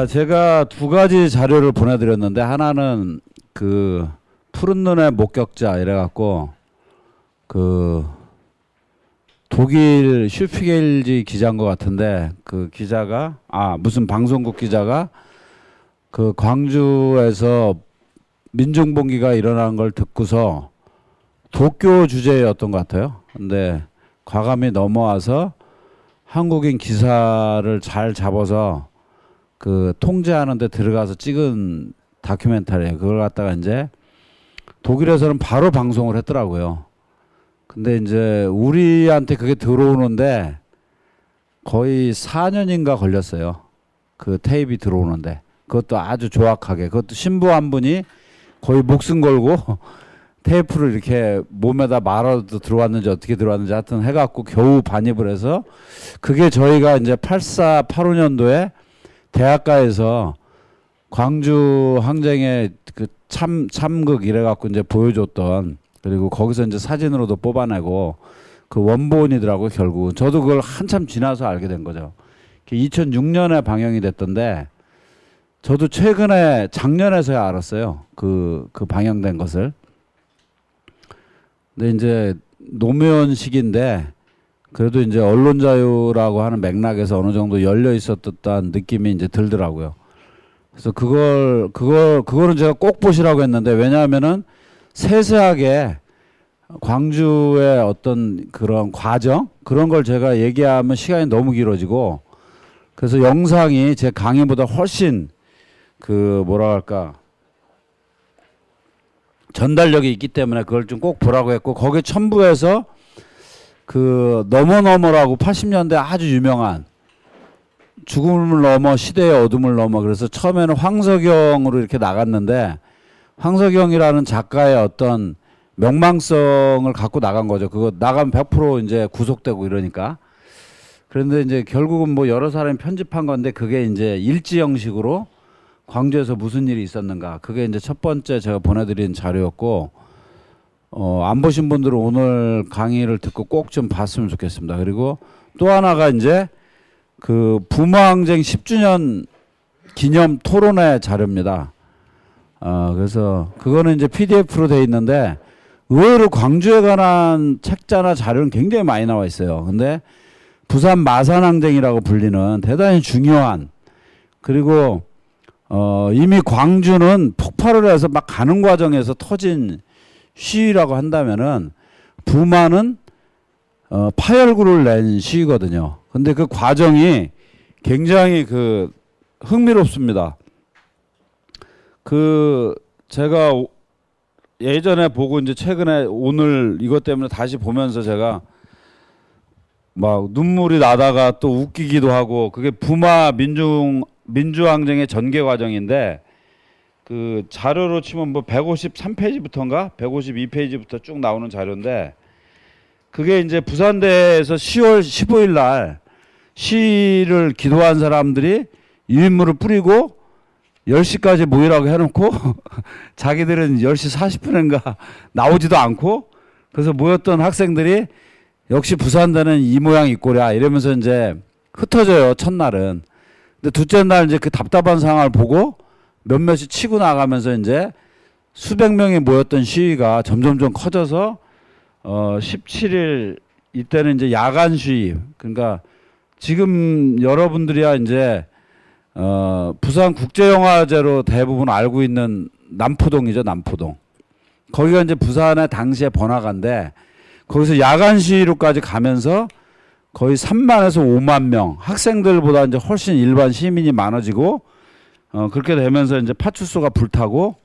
제가 두 가지 자료를 보내드렸는데 하나는 그 푸른 눈의 목격자 이래갖고 그 독일 슈피겔지 기자인 것 같은데 그 기자가 무슨 방송국 기자가 그 광주에서 민중봉기가 일어난 걸 듣고서 도쿄 주제였던 것 같아요. 근데 과감히 넘어와서 한국인 기사를 잘 잡아서 그 통제하는 데 들어가서 찍은 다큐멘터리예요. 그걸 갖다가 이제 독일에서는 바로 방송을 했더라고요. 근데 이제 우리한테 그게 들어오는데 거의 4년인가 걸렸어요. 그 테이프 들어오는데. 그것도 아주 조악하게. 그것도 신부 한 분이 거의 목숨 걸고 테이프를 이렇게 몸에다 말아도 들어왔는지 어떻게 들어왔는지 하여튼 해갖고 겨우 반입을 해서 그게 저희가 이제 84, 85년도에 대학가에서 광주 항쟁의 그 참극 이래갖고 이제 보여줬던, 그리고 거기서 이제 사진으로도 뽑아내고 그 원본이더라고요, 결국. 저도 그걸 한참 지나서 알게 된 거죠. 2006년에 방영이 됐던데 저도 최근에 작년에서야 알았어요. 그 방영된 것을. 근데 이제 노무현 시기인데 그래도 이제 언론 자유라고 하는 맥락에서 어느 정도 열려 있었던 느낌이 이제 들더라고요. 그래서 그거는 제가 꼭 보시라고 했는데, 왜냐하면은 세세하게 광주의 어떤 그런 과정 그런 걸 제가 얘기하면 시간이 너무 길어지고, 그래서 영상이 제 강의보다 훨씬 그 뭐라 할까 전달력이 있기 때문에 그걸 좀 꼭 보라고 했고, 거기 첨부해서 그 넘어라고 80년대 아주 유명한 죽음을 넘어 시대의 어둠을 넘어, 그래서 처음에는 황석영으로 이렇게 나갔는데 황석영이라는 작가의 어떤 명망성을 갖고 나간 거죠. 그거 나가면 100% 이제 구속되고 이러니까. 그런데 이제 결국은 뭐 여러 사람이 편집한 건데 그게 이제 일지 형식으로 광주에서 무슨 일이 있었는가, 그게 이제 첫 번째 제가 보내드린 자료였고, 안 보신 분들은 오늘 강의를 듣고 꼭 좀 봤으면 좋겠습니다. 그리고 또 하나가 이제 그 부마항쟁 10주년 기념 토론회 자료입니다. 그래서 그거는 이제 PDF로 돼 있는데 의외로 광주에 관한 책자나 자료는 굉장히 많이 나와 있어요. 근데 부산 마산항쟁이라고 불리는 대단히 중요한, 그리고 이미 광주는 폭발을 해서 막 가는 과정에서 터진 시위라고 한다면은 부마는 파열구를 낸 시위거든요. 근데 그 과정이 굉장히 그 흥미롭습니다. 그 제가 예전에 보고 이제 최근에 오늘 이것 때문에 다시 보면서 제가 막 눈물이 나다가 또 웃기기도 하고, 그게 부마 민주항쟁의 전개 과정인데 그 자료로 치면 뭐 153페이지부터인가 152페이지부터 쭉 나오는 자료인데, 그게 이제 부산대에서 10월 15일 날 시를 기도한 사람들이 유인물을 뿌리고 10시까지 모이라고 해놓고 자기들은 10시 40분인가 나오지도 않고, 그래서 모였던 학생들이 역시 부산대는 이 모양 이 꼴이야 이러면서 이제 흩어져요, 첫날은. 근데 둘째 날 이제 그 답답한 상황을 보고 몇몇이 치고 나가면서 이제 수백 명이 모였던 시위가 점점점 커져서 17일 이때는 이제 야간 시위, 그러니까 지금 여러분들이야 이제 부산 국제영화제로 대부분 알고 있는 남포동이죠, 남포동. 거기가 이제 부산의 당시의 번화가인데 거기서 야간 시위로까지 가면서 거의 3만에서 5만 명, 학생들보다 이제 훨씬 일반 시민이 많아지고, 그렇게 되면서 이제 파출소가 불타고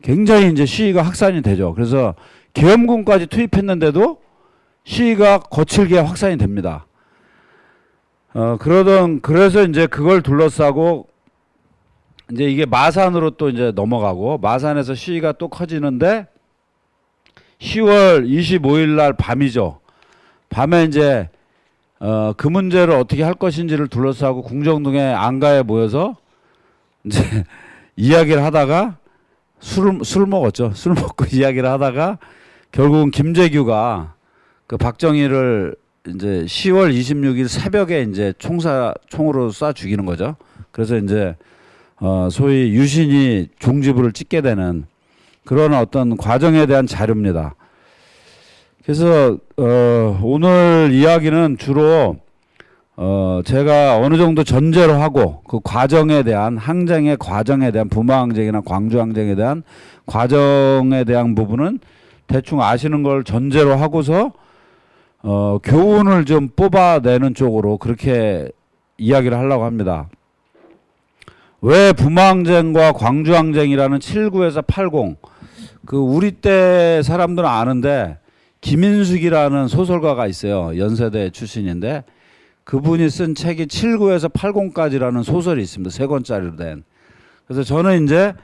굉장히 이제 시위가 확산이 되죠. 그래서 계엄군까지 투입했는데도 시위가 거칠게 확산이 됩니다. 그래서 이제 그걸 둘러싸고 이제 이게 마산으로 또 이제 넘어가고, 마산에서 시위가 또 커지는데 10월 25일 날 밤이죠. 밤에 이제 그 문제를 어떻게 할 것인지를 둘러싸고 궁정동의 안가에 모여서 이제 이야기를 하다가 술을 먹었죠. 술 먹고 이야기를 하다가 결국은 김재규가 그 박정희를 이제 10월 26일 새벽에 이제 총으로 쏴 죽이는 거죠. 그래서 이제 소위 유신이 종지부를 찍게 되는 그런 어떤 과정에 대한 자료입니다. 그래서 오늘 이야기는 주로 제가 어느 정도 전제로 하고 그 과정에 대한 항쟁의 과정에 대한 부마항쟁이나 광주항쟁에 대한 과정에 대한 부분은 대충 아시는 걸 전제로 하고서 교훈을 좀 뽑아내는 쪽으로 그렇게 이야기를 하려고 합니다. 왜 부마항쟁과 광주항쟁이라는 79에서 80 그 우리 때 사람들은 아는데 김인숙이라는 소설가가 있어요. 연세대 출신인데 그분이 쓴 책이 79에서 80까지라는 소설이 있습니다. 3권짜리로 된. 그래서 저는 이제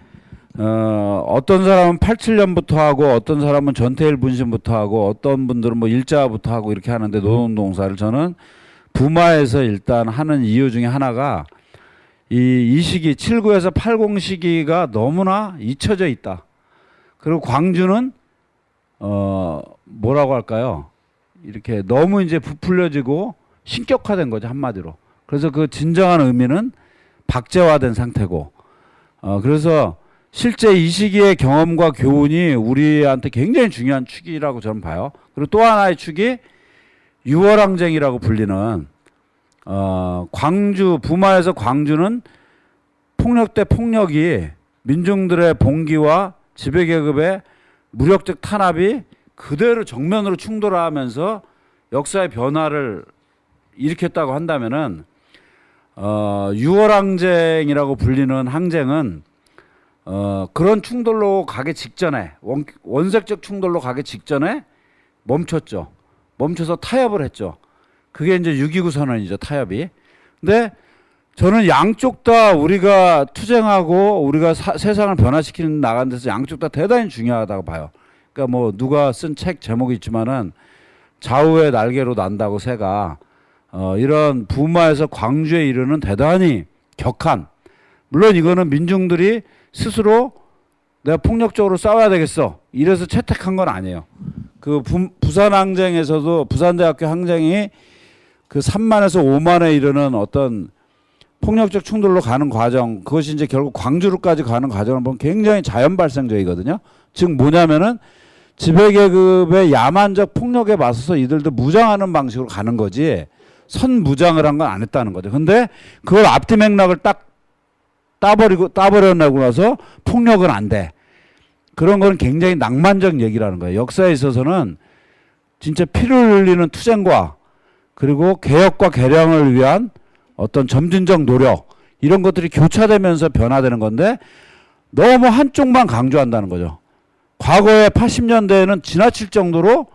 어떤 사람은 87년부터 하고 어떤 사람은 전태일 분신부터 하고 어떤 분들은 뭐 일자부터 하고 이렇게 하는데 노동동사를 저는 부마에서 일단 하는 이유 중에 하나가 이 시기 79에서 80 시기가 너무나 잊혀져 있다. 그리고 광주는 뭐라고 할까요? 이렇게 너무 이제 부풀려지고 신격화된 거죠, 한마디로. 그래서 그 진정한 의미는 박제화된 상태고 그래서 실제 이 시기의 경험과 교훈이 우리한테 굉장히 중요한 축이라고 저는 봐요. 그리고 또 하나의 축이 6월항쟁이라고 불리는 광주, 부마에서 광주는 폭력 대 폭력이 민중들의 봉기와 지배계급의 무력적 탄압이 그대로 정면으로 충돌하면서 역사의 변화를 일으켰다고 한다면은 6월항쟁이라고 불리는 항쟁은 그런 충돌로 가기 직전에 원색적 충돌로 가기 직전에 멈췄죠. 멈춰서 타협을 했죠. 그게 이제 6.29 선언이죠. 타협이. 근데 저는 양쪽 다 우리가 투쟁하고 우리가 세상을 변화시키는 나간 데서 양쪽 다 대단히 중요하다고 봐요. 그러니까 뭐 누가 쓴 책 제목이 있지만은 좌우의 날개로 난다고 새가 이런 부마에서 광주에 이르는 대단히 격한, 물론 이거는 민중들이 스스로 내가 폭력적으로 싸워야 되겠어 이래서 채택한 건 아니에요. 그 부산항쟁에서도 부산대학교 항쟁이 그 3만에서 5만에 이르는 어떤 폭력적 충돌로 가는 과정, 그것이 이제 결국 광주로까지 가는 과정을 보면 굉장히 자연 발생적이거든요. 즉 뭐냐면은 지배계급의 야만적 폭력에 맞서서 이들도 무장하는 방식으로 가는 거지 선무장을 한 건 안 했다는 거죠. 근데 그걸 앞뒤 맥락을 딱 따버려내고 나서 폭력은 안 돼. 그런 건 굉장히 낭만적 얘기라는 거예요. 역사에 있어서는 진짜 피를 흘리는 투쟁과 그리고 개혁과 개량을 위한 어떤 점진적 노력 이런 것들이 교차되면서 변화되는 건데 너무 한쪽만 강조한다는 거죠. 과거에 80년대에는 지나칠 정도로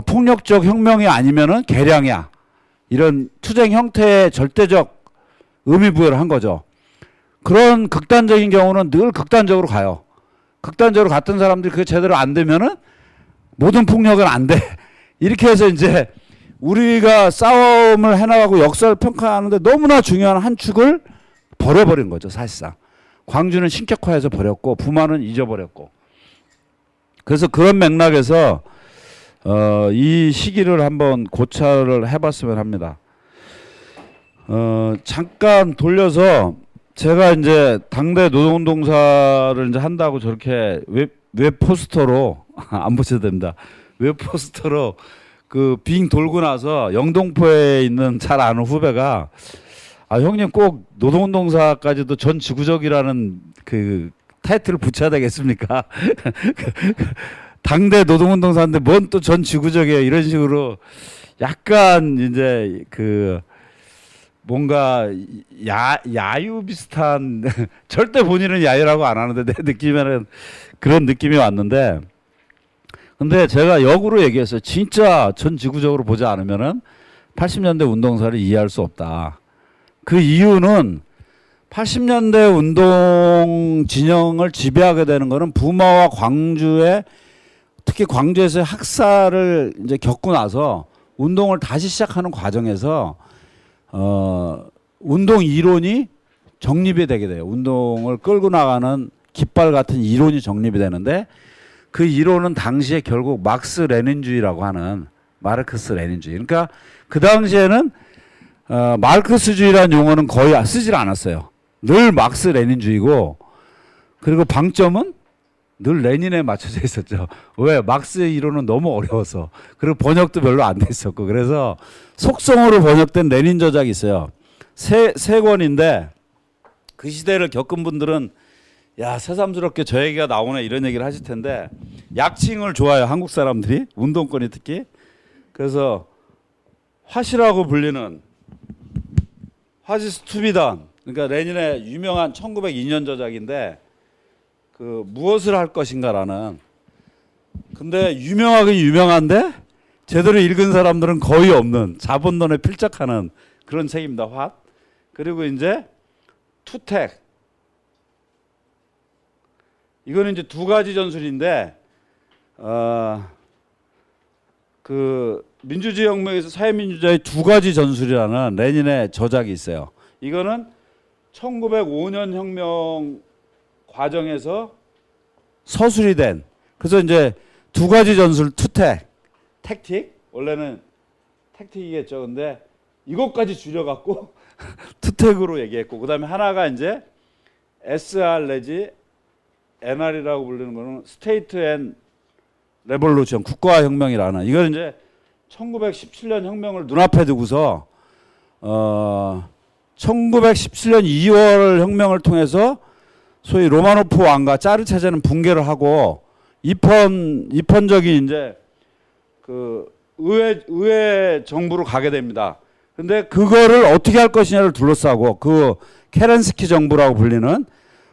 폭력적 혁명이 아니면은 개량이야. 이런 투쟁 형태의 절대적 의미 부여를 한 거죠. 그런 극단적인 경우는 늘 극단적으로 가요. 극단적으로 갔던 사람들이 그게 제대로 안 되면은 모든 폭력은 안 돼. 이렇게 해서 이제 우리가 싸움을 해나가고 역사를 평가하는데 너무나 중요한 한 축을 버려버린 거죠, 사실상. 광주는 신격화해서 버렸고 부마는 잊어버렸고. 그래서 그런 맥락에서 이 시기를 한번 고찰을 해봤으면 합니다. 잠깐 돌려서 제가 이제 당대 노동운동사를 이제 한다고 저렇게 웹 포스터로 안 보셔도 됩니다. 웹 포스터로 그 빙 돌고 나서 영동포에 있는 잘 아는 후배가 형님 꼭 노동운동사까지도 전 지구적이라는 그 타이틀을 붙여야 되겠습니까? 당대 노동운동사인데 뭔 또 전 지구적이에요 이런 식으로 약간 이제 그 뭔가 야유 비슷한 절대 본인은 야유라고 안 하는데 내 느낌에는 그런 느낌이 왔는데 근데 제가 역으로 얘기했어요. 진짜 전 지구적으로 보지 않으면은 80년대 운동사를 이해할 수 없다. 그 이유는 80년대 운동 진영을 지배하게 되는 거는 부마와 광주의 특히 광주에서의 학살을 이제 겪고 나서 운동을 다시 시작하는 과정에서 운동 이론이 정립이 되게 돼요. 운동을 끌고 나가는 깃발 같은 이론이 정립이 되는데 그 이론은 당시에 결국 막스 레닌주의라고 하는 마르크스 레닌주의. 그러니까 그 당시에는 마르크스주의라는 용어는 거의 쓰질 않았어요. 늘 막스 레닌주의고, 그리고 방점은 늘 레닌에 맞춰져 있었죠. 왜? 막스의 이론은 너무 어려워서. 그리고 번역도 별로 안 돼 있었고. 그래서 속성으로 번역된 레닌 저작이 있어요. 세 권인데 그 시대를 겪은 분들은 야, 새삼스럽게 저 얘기가 나오네 이런 얘기를 하실 텐데, 약칭을 좋아해요. 한국 사람들이. 운동권이 특히. 그래서 화시라고 불리는 화시스 투비단, 그러니까 레닌의 유명한 1902년 저작인데, 그 무엇을 할 것인가라는. 근데 유명하긴 유명한데 제대로 읽은 사람들은 거의 없는, 자본론에 필적하는 그런 책입니다. 화. 그리고 이제 투택. 이거는 이제 두 가지 전술인데, 그 민주주의 혁명에서 사회민주주의 두 가지 전술이라는 레닌의 저작이 있어요. 이거는 1905년 혁명 과정에서 서술이 된, 그래서 이제 두 가지 전술, 투택, 택틱, 원래는 택틱이겠죠. 근데 이것까지 줄여갖고 투택으로 얘기했고, 그 다음에 하나가 이제 SR 내지 NR이라고 불리는 거는 스테이트 앤 레볼루션, 국가혁명이라는, 이걸 이제 1917년 혁명을 눈앞에 두고서 1917년 2월 혁명을 통해서 소위 로마노프 왕과 짜르 체제는 붕괴를 하고 입헌적인 이제 그 의회 정부로 가게 됩니다. 근데 그거를 어떻게 할 것이냐를 둘러싸고, 그 케렌스키 정부라고 불리는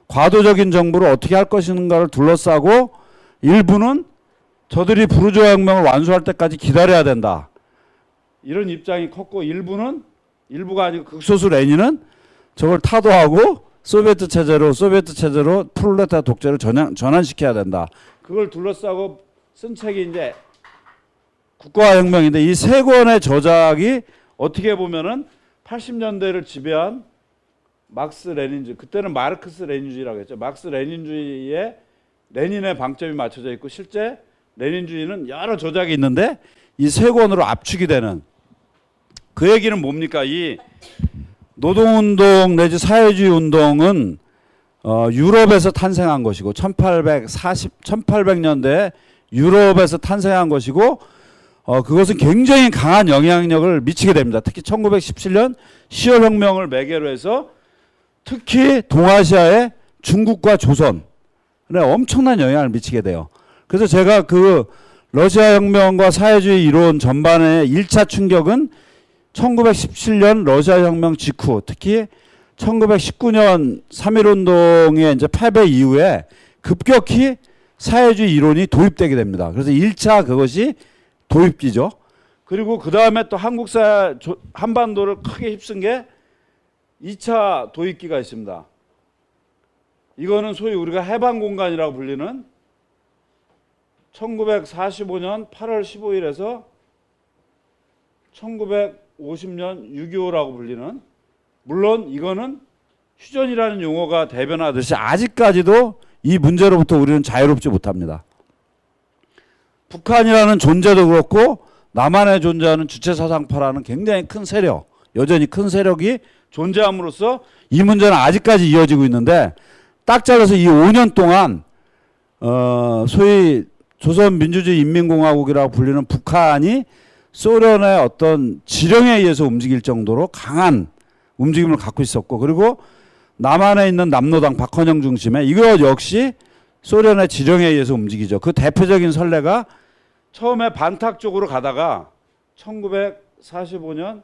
과도적인 정부를 어떻게 할 것인가를 둘러싸고, 일부는 저들이 부르주아 혁명을 완수할 때까지 기다려야 된다, 이런 입장이 컸고, 일부가 아니고 극소수 레닌은 저걸 타도하고 소비에트 체제로 프롤레타리아 독재를 전환시켜야 된다. 그걸 둘러싸고 쓴 책이 이제 국가혁명인데, 이 세 권의 저작이 어떻게 보면은 80년대를 지배한 막스 레닌주의, 그때는 마르크스 레닌주의라고 했죠. 막스 레닌주의에 레닌의 방점이 맞춰져 있고, 실제 레닌주의는 여러 저작이 있는데 이 세 권으로 압축이 되는. 그 얘기는 뭡니까? 이 노동운동 내지 사회주의 운동은 유럽에서 탄생한 것이고, 1800년대에 유럽에서 탄생한 것이고, 그것은 굉장히 강한 영향력을 미치게 됩니다. 특히 1917년 10월 혁명을 매개로 해서 특히 동아시아의 중국과 조선에 엄청난 영향을 미치게 돼요. 그래서 제가 그 러시아 혁명과 사회주의 이론 전반의 1차 충격은 1917년 러시아 혁명 직후, 특히 1919년 3.1운동의 이제 패배 이후에 급격히 사회주의 이론이 도입되게 됩니다. 그래서 1차 그것이 도입기죠. 그리고 그 다음에 또 한반도를 크게 휩쓴 게 2차 도입기가 있습니다. 이거는 소위 우리가 해방공간이라고 불리는 1945년 8월 15일에서 1950년 6.25라고 불리는, 물론 이거는 휴전이라는 용어가 대변하듯이 아직까지도 이 문제로부터 우리는 자유롭지 못합니다. 북한이라는 존재도 그렇고 남한에 존재하는 주체사상파라는 굉장히 큰 세력, 여전히 큰 세력이 존재함으로써 이 문제는 아직까지 이어지고 있는데, 딱 잘라서 이 5년 동안 소위 조선민주주의인민공화국이라고 불리는 북한이 소련의 어떤 지령에 의해서 움직일 정도로 강한 움직임을 갖고 있었고, 그리고 남한에 있는 남로당 박헌영 중심의, 이거 역시 소련의 지령에 의해서 움직이죠. 그 대표적인 선례가 처음에 반탁 쪽으로 가다가 1945년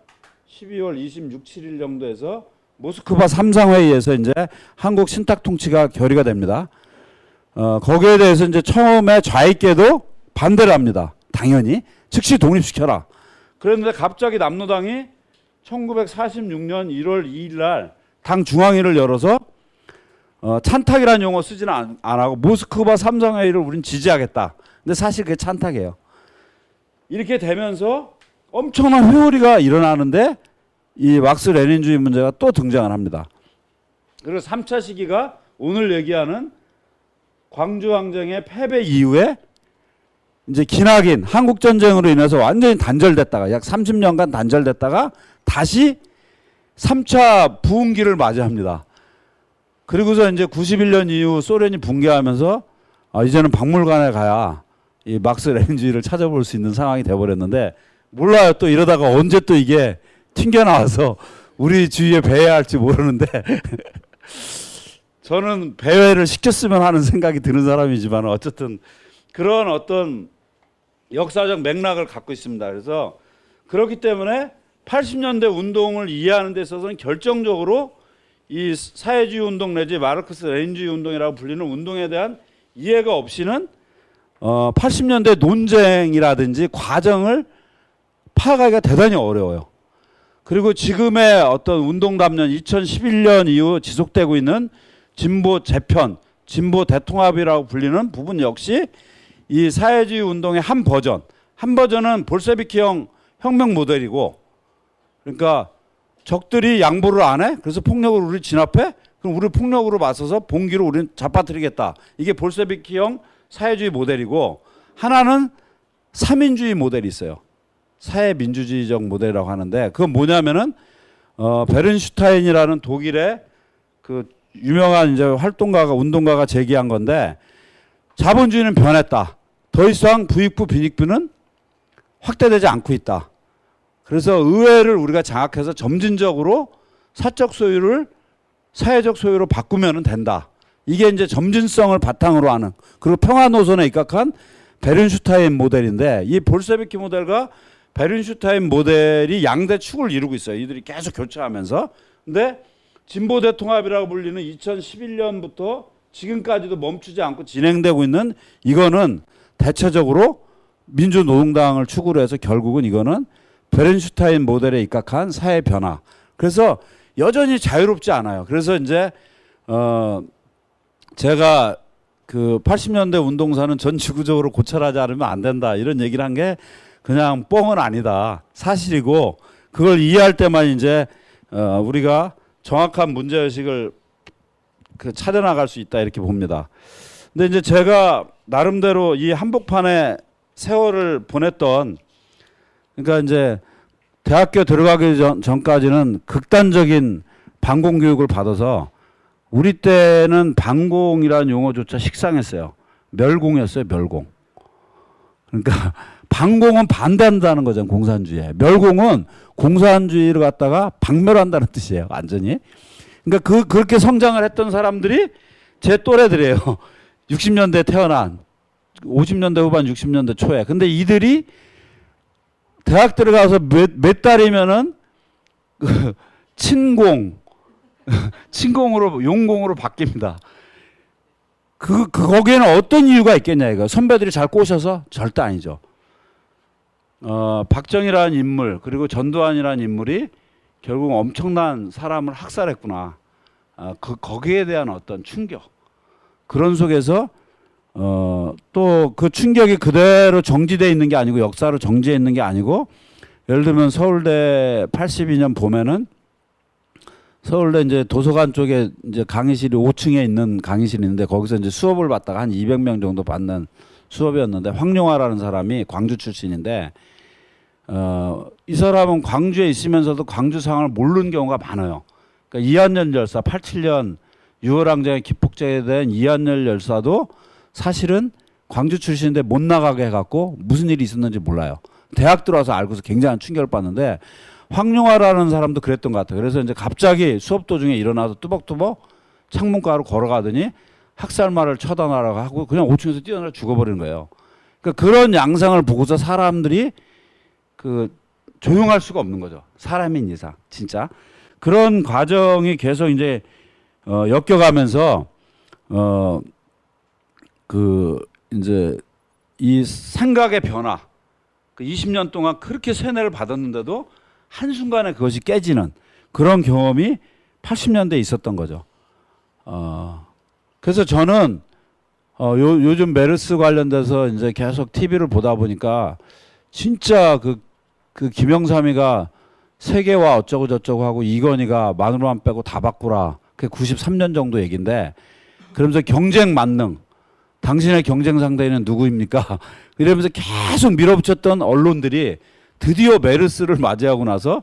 12월 26, 7일 정도에서 모스크바 삼상회의에서 이제 한국 신탁 통치가 결의가 됩니다. 거기에 대해서 이제 처음에 좌익계도 반대를 합니다. 당연히 즉시 독립시켜라. 그런데 갑자기 남로당이 1946년 1월 2일 날 당 중앙회의를 열어서 찬탁이라는 용어 쓰지는 안 하고 모스크바 삼상회의를 우린 지지하겠다. 근데 사실 그게 찬탁이에요. 이렇게 되면서 엄청난 회오리가 일어나는데 이 막스 레닌주의 문제가 또 등장을 합니다. 그리고 3차 시기가 오늘 얘기하는 광주항쟁의 패배 이후에 이제 기나긴 한국전쟁으로 인해서 완전히 단절됐다가 약 30년간 단절됐다가 다시 3차 부흥기를 맞이합니다. 그리고서 이제 91년 이후 소련이 붕괴하면서 이제는 박물관에 가야 이 막스 레닌주의를 찾아볼 수 있는 상황이 돼버렸는데, 몰라요. 또 이러다가 언제 또 이게 튕겨나와서 우리 주위에 배회할지 모르는데 저는 배회를 시켰으면 하는 생각이 드는 사람이지만 어쨌든 그런 어떤 역사적 맥락을 갖고 있습니다. 그래서 그렇기 때문에 80년대 운동을 이해하는 데 있어서는 결정적으로 이 사회주의 운동 내지 마르크스 레닌주의 운동이라고 불리는 운동에 대한 이해가 없이는 80년대 논쟁이라든지 과정을 파악하기가 대단히 어려워요. 그리고 지금의 어떤 운동 담론 2011년 이후 지속되고 있는 진보 재편, 진보 대통합이라고 불리는 부분 역시 이 사회주의 운동의 한 버전은 볼셰비키형 혁명 모델이고, 그러니까 적들이 양보를 안 해? 그래서 폭력을 우리 진압해? 그럼 우리 폭력으로 맞서서 봉기로 우리는 잡아뜨리겠다. 이게 볼셰비키형 사회주의 모델이고, 하나는 사민주의 모델이 있어요. 사회민주주의적 모델이라고 하는데, 그건 뭐냐면은 베른슈타인이라는 독일의 그 유명한 이제 활동가가 운동가가 제기한 건데, 자본주의는 변했다. 더 이상 부익부 빈익부는 확대되지 않고 있다. 그래서 의회를 우리가 장악해서 점진적으로 사적 소유를 사회적 소유로 바꾸면 된다. 이게 이제 점진성을 바탕으로 하는, 그리고 평화 노선에 입각한 베른슈타인 모델인데, 이 볼셰비키 모델과 베른슈타인 모델이 양대 축을 이루고 있어요. 이들이 계속 교차하면서. 근데 진보 대통합이라고 불리는 2011년부터 지금까지도 멈추지 않고 진행되고 있는 이거는 대체적으로 민주노동당을 축으로 해서 결국은 이거는 베른슈타인 모델에 입각한 사회 변화. 그래서 여전히 자유롭지 않아요. 그래서 이제 제가 그 80년대 운동사는 전 지구적으로 고찰하지 않으면 안 된다 이런 얘기를 한 게 그냥 뻥은 아니다. 사실이고, 그걸 이해할 때만 이제 우리가 정확한 문제의식을 찾아나갈 수 있다 이렇게 봅니다. 근데 이제 제가 나름대로 이 한복판에 세월을 보냈던, 그러니까 이제 대학교 들어가기 전까지는 극단적인 반공 교육을 받아서 우리 때는 반공이라는 용어조차 식상했어요. 멸공이었어요, 멸공. 그러니까 반공은 반대한다는 거잖아요, 공산주의에. 멸공은 공산주의를 갖다가 박멸한다는 뜻이에요, 완전히. 그러니까 그렇게 성장을 했던 사람들이 제 또래들이에요. 60년대 태어난, 50년대 후반 60년대 초에. 근데 이들이 대학 들어가서 몇 달이면은 친공으로, 용공으로 바뀝니다. 거기에는 어떤 이유가 있겠냐, 이거. 선배들이 잘 꼬셔서? 절대 아니죠. 박정희라는 인물, 그리고 전두환이라는 인물이 결국 엄청난 사람을 학살했구나. 거기에 대한 어떤 충격. 그런 속에서 또 그 충격이 그대로 정지되어 있는 게 아니고, 역사로 정지해 있는 게 아니고, 예를 들면 서울대 82년 봄에는 서울대 이제 도서관 쪽에 이제 강의실이 5층에 있는 강의실이 있는데, 거기서 이제 수업을 받다가 한 200명 정도 받는 수업이었는데, 황룡화라는 사람이 광주 출신인데, 이 사람은 광주에 있으면서도 광주 상황을 모르는 경우가 많아요. 그러니까 이한열 열사, 87년 6월항쟁의 기폭제에 대한 이한열 열사도 사실은 광주 출신인데 못 나가게 해갖고 무슨 일이 있었는지 몰라요. 대학 들어와서 알고서 굉장한 충격을 받는데, 황룡화라는 사람도 그랬던 것 같아요. 그래서 이제 갑자기 수업 도중에 일어나서 뚜벅뚜벅 창문가로 걸어가더니 학살말을 처단하라고 하고 그냥 5층에서 뛰어내려 죽어버리는 거예요. 그러니까 그런 양상을 보고서 사람들이 조용할 수가 없는 거죠. 사람인 이상, 진짜. 그런 과정이 계속 이제 엮여가면서 이제 이 생각의 변화, 20년 동안 그렇게 세뇌를 받았는데도 한순간에 그것이 깨지는 그런 경험이 80년대에 있었던 거죠. 그래서 저는 요즘 메르스 관련돼서 이제 계속 TV를 보다 보니까 진짜 그 김영삼이가 세계화 어쩌고 저쩌고 하고 이건희가 마누라만 빼고 다 바꾸라. 그게 93년 정도 얘기인데, 그러면서 경쟁 만능, 당신의 경쟁 상대는 누구입니까? 이러면서 계속 밀어붙였던 언론들이 드디어 메르스를 맞이하고 나서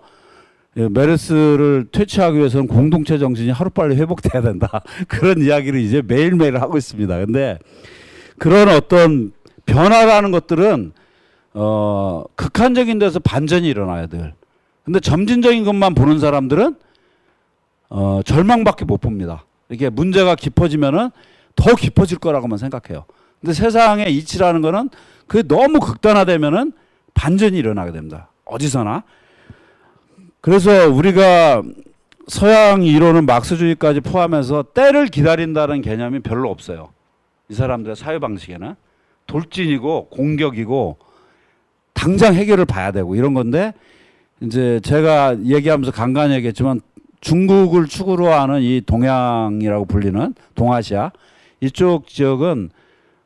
예, 메르스를 퇴치하기 위해서는 공동체 정신이 하루빨리 회복돼야 된다. 그런 이야기를 이제 매일매일 하고 있습니다. 근데 그런 어떤 변화라는 것들은 극한적인 데서 반전이 일어나야 돼. 근데 점진적인 것만 보는 사람들은 절망밖에 못 봅니다. 이게 문제가 깊어지면은 더 깊어질 거라고만 생각해요. 근데 세상의 이치라는 거는 그게 너무 극단화되면은 반전이 일어나게 됩니다. 어디서나. 그래서 우리가 서양 이론은 막스주의까지 포함해서 때를 기다린다는 개념이 별로 없어요. 이 사람들의 사유 방식에는 돌진이고 공격이고 당장 해결을 봐야 되고 이런 건데, 이제 제가 얘기하면서 간간히 얘기했지만 중국을 축으로 하는 이 동양이라고 불리는 동아시아 이쪽 지역은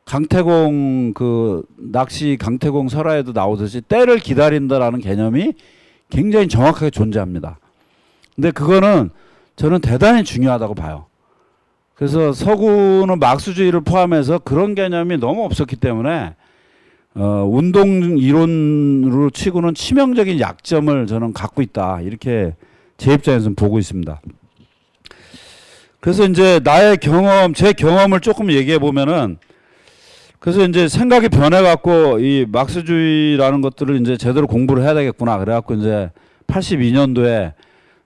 강태공 그 낚시 강태공 설화에도 나오듯이 때를 기다린다라는 개념이 굉장히 정확하게 존재합니다. 근데 그거는 저는 대단히 중요하다고 봐요. 그래서 서구는 막스주의를 포함해서 그런 개념이 너무 없었기 때문에 운동 이론으로 치고는 치명적인 약점을 저는 갖고 있다. 이렇게 제 입장에서는 보고 있습니다. 그래서 이제 나의 경험, 제 경험을 조금 얘기해 보면은, 그래서 이제 생각이 변해갖고 이 막스주의라는 것들을 이제 제대로 공부를 해야 되겠구나. 그래갖고 이제 82년도에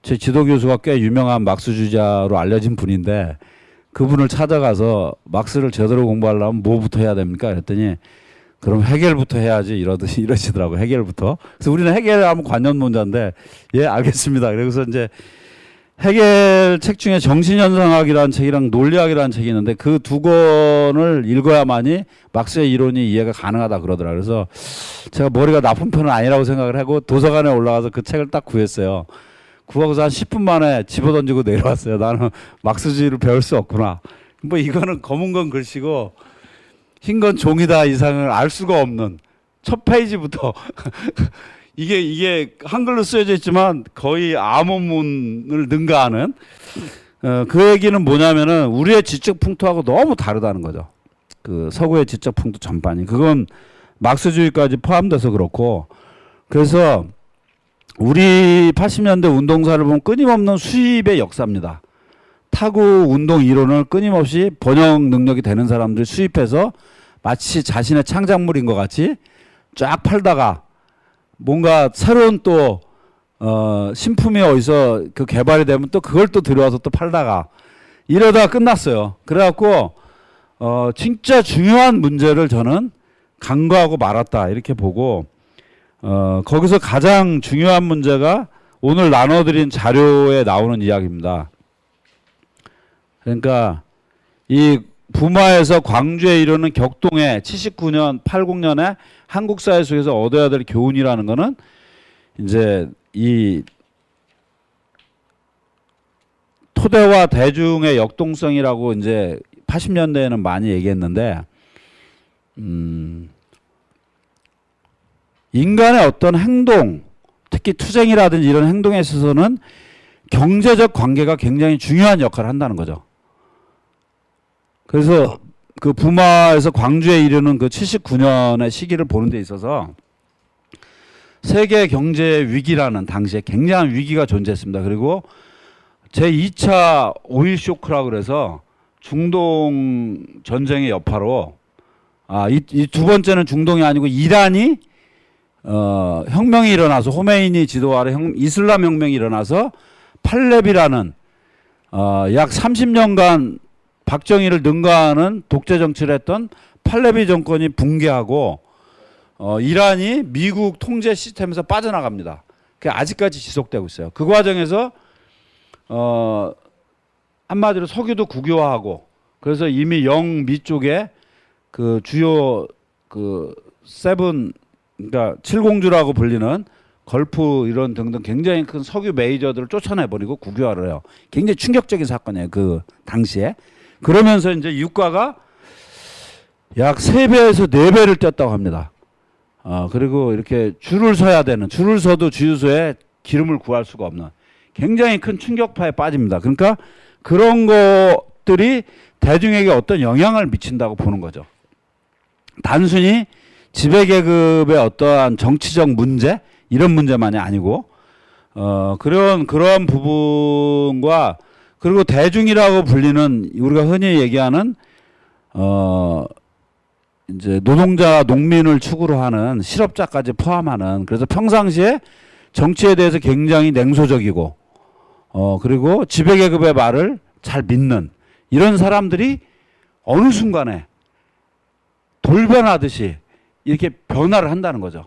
제 지도 교수가 꽤 유명한 막스주의자로 알려진 분인데, 그분을 찾아가서 막스를 제대로 공부하려면 뭐부터 해야 됩니까? 그랬더니 그럼 해겔부터 해야지 이러시더라고요. 해겔부터. 그래서 우리는 해겔하면 관념론자인데, 예, 알겠습니다. 그래서 이제 해겔 책 중에 정신현상학이라는 책이랑 논리학이라는 책이 있는데 그 두 권을 읽어야만이 막스의 이론이 이해가 가능하다 그러더라고요. 그래서 제가 머리가 나쁜 편은 아니라고 생각을 하고 도서관에 올라가서 그 책을 딱 구했어요. 구하고서 한 10분 만에 집어던지고 내려왔어요. 나는 막스주의를 배울 수 없구나. 뭐 이거는 검은 건 글씨고 흰 건 종이다 이상을 알 수가 없는 첫 페이지부터 이게 한글로 쓰여져 있지만 거의 암호문을 능가하는 그 얘기는 뭐냐면은 우리의 지적 풍토하고 너무 다르다는 거죠. 그 서구의 지적 풍토 전반이. 그건 막스주의까지 포함돼서 그렇고, 그래서 우리 80년대 운동사를 보면 끊임없는 수입의 역사입니다. 타구 운동 이론을 끊임없이 번역 능력이 되는 사람들이 수입해서 마치 자신의 창작물인 것 같이 쫙 팔다가 뭔가 새로운 또 신품이 어디서 그 개발이 되면 또 그걸 또 들여와서 또 팔다가 이러다가 끝났어요. 그래갖고 진짜 중요한 문제를 저는 간과하고 말았다 이렇게 보고, 거기서 가장 중요한 문제가 오늘 나눠드린 자료에 나오는 이야기입니다. 그러니까 이 부마에서 광주에 이르는 격동에 79년, 80년에 한국 사회 속에서 얻어야 될 교훈이라는 거는 이제 이 토대와 대중의 역동성이라고 이제 80년대에는 많이 얘기했는데, 인간의 어떤 행동, 특히 투쟁이라든지 이런 행동에 있어서는 경제적 관계가 굉장히 중요한 역할을 한다는 거죠. 그래서 그 부마에서 광주에 이르는 그 79년의 시기를 보는 데 있어서 세계 경제 위기라는 당시에 굉장한 위기가 존재했습니다. 그리고 제2차 오일 쇼크라고 그래서 중동 전쟁의 여파로, 이 두 번째는 중동이 아니고 이란이 혁명이 일어나서 호메이니 지도 아래 이슬람 혁명이 일어나서 팔레비라는 약 30년간 박정희를 능가하는 독재 정치를 했던 팔레비 정권이 붕괴하고 이란이 미국 통제 시스템에서 빠져나갑니다. 그게 아직까지 지속되고 있어요. 그 과정에서 한마디로 석유도 국유화하고, 그래서 이미 영미 쪽에 그 주요 그 세븐, 그러니까 칠공주라고 불리는 걸프 이런 등등 굉장히 큰 석유 메이저들을 쫓아내버리고 국유화를 해요. 굉장히 충격적인 사건이에요. 그 당시에. 그러면서 이제 유가가 약 3배에서 4배를 뛰었다고 합니다. 그리고 이렇게 줄을 서야 되는, 줄을 서도 주유소에 기름을 구할 수가 없는 굉장히 큰 충격파에 빠집니다. 그러니까 그런 것들이 대중에게 어떤 영향을 미친다고 보는 거죠. 단순히 지배계급의 어떠한 정치적 문제, 이런 문제만이 아니고, 그러한 부분과 그리고 대중이라고 불리는 우리가 흔히 얘기하는 이제 노동자, 농민을 축으로 하는 실업자까지 포함하는 그래서 평상시에 정치에 대해서 굉장히 냉소적이고 그리고 지배계급의 말을 잘 믿는 이런 사람들이 어느 순간에 돌변하듯이 이렇게 변화를 한다는 거죠.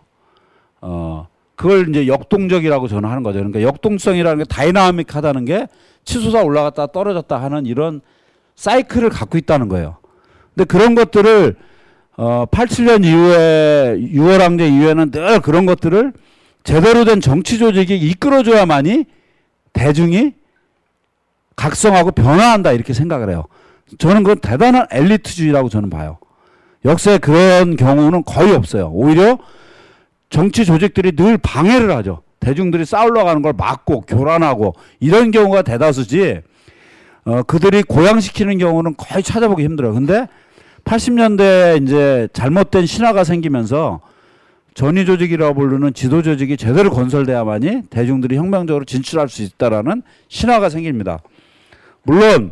그걸 이제 역동적이라고 저는 하는 거죠. 그러니까 역동성이라는 게 다이나믹하다는 게 치솟아 올라갔다 떨어졌다 하는 이런 사이클을 갖고 있다는 거예요. 근데 그런 것들을 87년 이후에 6월 항쟁 이후에는 늘 그런 것들을 제대로 된 정치 조직이 이끌어줘야만이 대중이 각성하고 변화한다 이렇게 생각을 해요. 저는 그건 대단한 엘리트주의라고 저는 봐요. 역사에 그런 경우는 거의 없어요. 오히려 정치 조직들이 늘 방해를 하죠. 대중들이 싸우러 가는 걸 막고 교란하고 이런 경우가 대다수지 그들이 고양시키는 경우는 거의 찾아보기 힘들어요. 근데 80년대에 이제 잘못된 신화가 생기면서 전위 조직이라고 부르는 지도 조직이 제대로 건설돼야만이 대중들이 혁명적으로 진출할 수 있다라는 신화가 생깁니다. 물론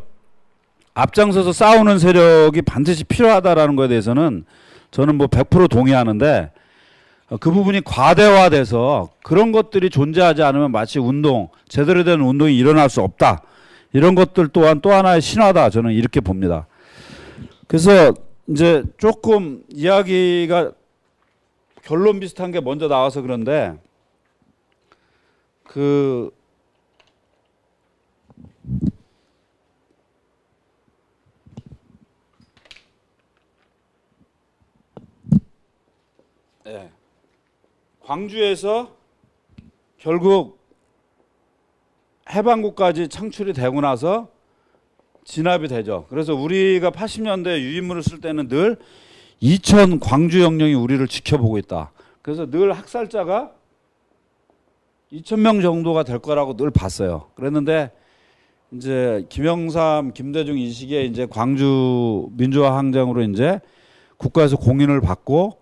앞장서서 싸우는 세력이 반드시 필요하다라는 것에 대해서는 저는 뭐 100% 동의하는데 그 부분이 과대화돼서 그런 것들이 존재하지 않으면 마치 제대로 된 운동이 일어날 수 없다. 이런 것들 또한 또 하나의 신화다. 저는 이렇게 봅니다. 그래서 이제 조금 이야기가 결론 비슷한 게 먼저 나와서 그런데 네. 광주에서 결국 해방국까지 창출이 되고 나서 진압이 되죠. 그래서 우리가 80년대 유인물을 쓸 때는 늘 이천 광주 영령이 우리를 지켜보고 있다. 그래서 늘 학살자가 2,000명 정도가 될 거라고 늘 봤어요. 그랬는데 이제 김영삼, 김대중 이 시기에 이제 광주 민주화 항쟁으로 이제 국가에서 공인을 받고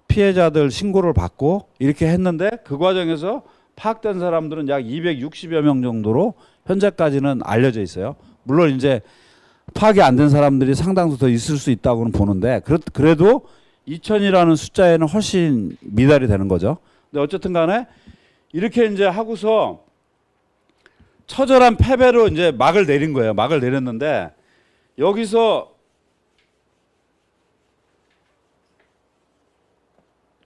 피해자들 신고를 받고 이렇게 했는데 그 과정에서 파악된 사람들은 약 260여 명 정도로 현재까지는 알려져 있어요. 물론 이제 파악이 안 된 사람들이 상당수 더 있을 수 있다고는 보는데 그래도 2,000이라는 숫자에는 훨씬 미달이 되는 거죠. 근데 어쨌든 간에 이렇게 이제 하고서 처절한 패배로 이제 막을 내린 거예요. 막을 내렸는데 여기서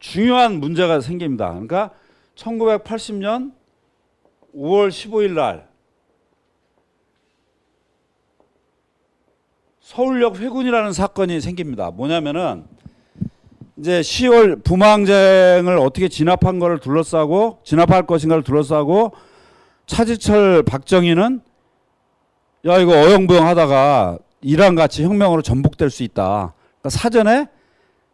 중요한 문제가 생깁니다. 그러니까 1980년 5월 15일 날 서울역 회군이라는 사건이 생깁니다. 뭐냐면은 이제 10월 부마항쟁을 어떻게 진압한 거를 둘러싸고 진압할 것인가를 둘러싸고 차지철 박정희는 야 이거 어영부영 하다가 이란 같이 혁명으로 전복될 수 있다. 그러니까 사전에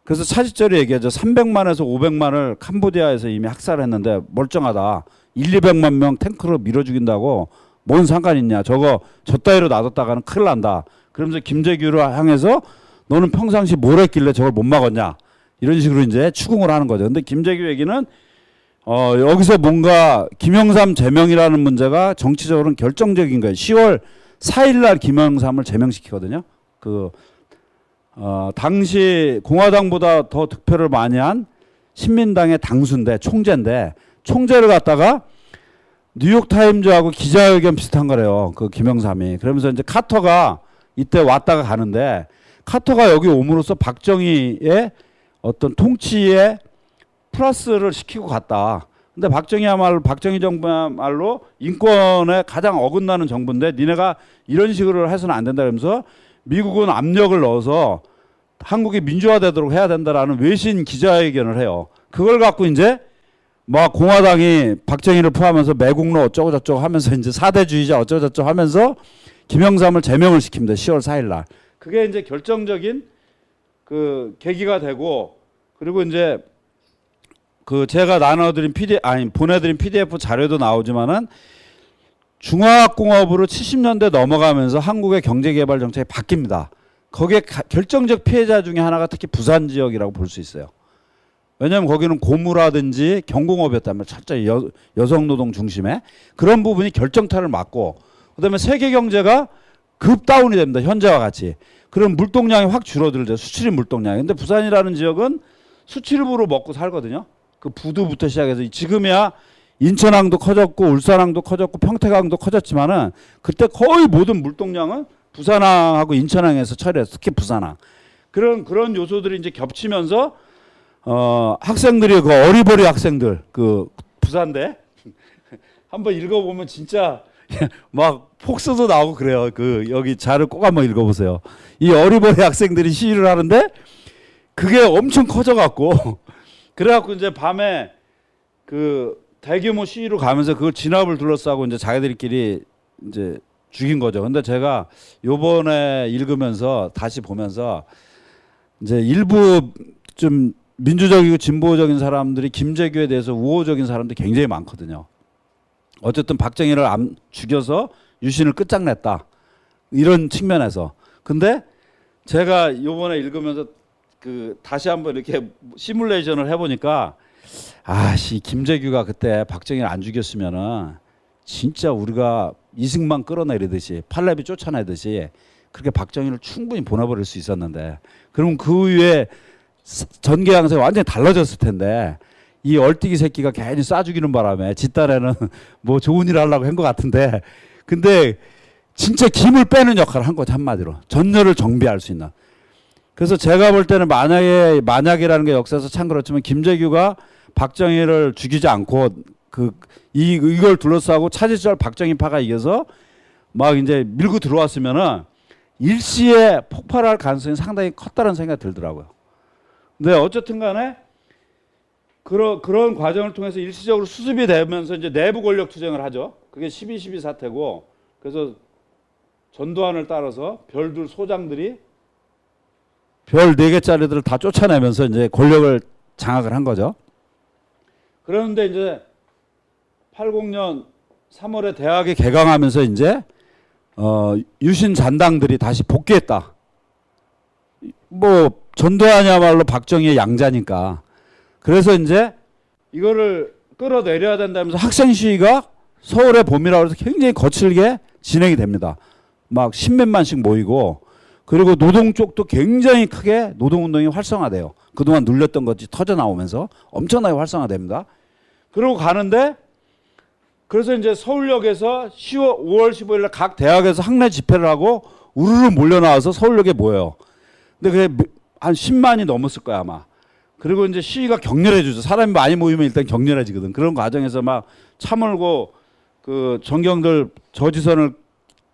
그래서 차지철이 얘기하죠. 300만에서 500만을 캄보디아에서 이미 학살했는데 멀쩡하다. 200만 명 탱크로 밀어 죽인다고 뭔 상관 있냐. 저거 저 따위로 놔뒀다가는 큰일 난다. 그러면서 김재규를 향해서 너는 평상시 뭘 했길래 저걸 못 막았냐. 이런 식으로 이제 추궁을 하는 거죠. 근데 김재규 얘기는 여기서 뭔가 김영삼 제명이라는 문제가 정치적으로는 결정적인 거예요. 10월 4일 날 김영삼을 제명시키거든요. 당시 공화당보다 더 득표를 많이 한 신민당의 당수인데 총재인데 총재를 갖다가 뉴욕타임즈하고 기자회견 비슷한 거래요. 그 김영삼이. 그러면서 이제 카터가 이때 왔다가 가는데 카터가 여기 옴으로써 박정희의 어떤 통치에 플러스를 시키고 갔다. 근데 박정희 정부야말로 인권에 가장 어긋나는 정부인데 니네가 이런 식으로 해서는 안 된다 그러면서 미국은 압력을 넣어서 한국이 민주화되도록 해야 된다라는 외신 기자회견을 해요. 그걸 갖고 이제 막 공화당이 박정희를 포함해서 매국노 어쩌고 저쩌고 하면서 이제 사대주의자 어쩌고 저쩌고 하면서 김영삼을 제명을 시킵니다. 10월 4일 날. 그게 이제 결정적인 그 계기가 되고 그리고 이제 그 제가 보내드린 PDF 자료도 나오지만은 중화공업으로 70년대 넘어가면서 한국의 경제개발 정책이 바뀝니다. 거기에 결정적 피해자 중에 하나가 특히 부산 지역이라고 볼 수 있어요. 왜냐하면 거기는 고무라든지 경공업이었단 말이에요. 철저히 여성 노동 중심의 그런 부분이 결정타를 맞고, 그다음에 세계 경제가 급 다운이 됩니다. 현재와 같이. 그럼 물동량이 확 줄어들죠. 수출입 물동량이. 근데 부산이라는 지역은 수출입으로 먹고 살거든요. 그 부두부터 시작해서 지금이야 인천항도 커졌고 울산항도 커졌고 평택항도 커졌지만은 그때 거의 모든 물동량은 부산항하고 인천항에서 처리했어. 특히 부산항. 그런 요소들이 이제 겹치면서 학생들이 그 어리버리 학생들 그 부산대 한번 읽어보면 진짜 막 폭스도 나오고 그래요. 그 여기 자료 꼭 한번 읽어보세요. 이 어리버리 학생들이 시위를 하는데 그게 엄청 커져갖고 그래갖고 이제 밤에 그 대규모 시위로 가면서 그걸 진압을 둘러싸고 이제 자기들끼리 이제 죽인 거죠. 근데 제가 요번에 읽으면서 다시 보면서 이제 일부 좀 민주적이고 진보적인 사람들이 김재규에 대해서 우호적인 사람들이 굉장히 많거든요. 어쨌든 박정희를 죽여서 유신을 끝장냈다. 이런 측면에서. 근데 제가 요번에 읽으면서 그 다시 한번 이렇게 시뮬레이션을 해보니까 아씨 김재규가 그때 박정희를 안 죽였으면은 진짜 우리가 이승만 끌어내리듯이 팔레비 쫓아내듯이 그렇게 박정희를 충분히 보내버릴 수 있었는데 그러면 그 위에 전개 양상이 완전히 달라졌을 텐데 이 얼뛰기 새끼가 괜히 쏴 죽이는 바람에 지 딸에는 뭐 좋은 일 하려고 한 것 같은데 근데 진짜 김을 빼는 역할을 한 거죠. 한마디로 전열을 정비할 수 있는. 그래서 제가 볼 때는 만약이라는 게 역사에서 참 그렇지만 김재규가 박정희를 죽이지 않고 이걸 둘러싸고 차지철 박정희파가 이겨서 막 이제 밀고 들어왔으면은 일시에 폭발할 가능성이 상당히 컸다는 생각이 들더라고요. 근데 어쨌든 간에 그런 과정을 통해서 일시적으로 수습이 되면서 이제 내부 권력 투쟁을 하죠. 그게 12.12 사태고 그래서 전두환을 따라서 별들 소장들이 별 4개짜리들을 다 쫓아내면서 이제 권력을 장악을 한 거죠. 그런데 이제 80년 3월에 대학이 개강하면서 이제 유신 잔당들이 다시 복귀했다. 뭐 전두환이야말로 박정희의 양자니까. 그래서 이제 이거를 끌어내려야 된다면서 학생 시위가 서울의 봄이라고 해서 굉장히 거칠게 진행이 됩니다. 막 10몇만씩 모이고 그리고 노동 쪽도 굉장히 크게 노동운동이 활성화돼요. 그동안 눌렸던 것이 터져 나오면서 엄청나게 활성화됩니다. 그러고 가는데 그래서 이제 서울역에서 5월 15일 날 각 대학에서 학내 집회를 하고 우르르 몰려 나와서 서울역에 모여요. 근데 그게 한 10만이 넘었을 거야 아마. 그리고 이제 시위가 격렬해지죠. 사람이 많이 모이면 일단 격렬해지거든. 그런 과정에서 막 차몰고 그 전경들 저지선을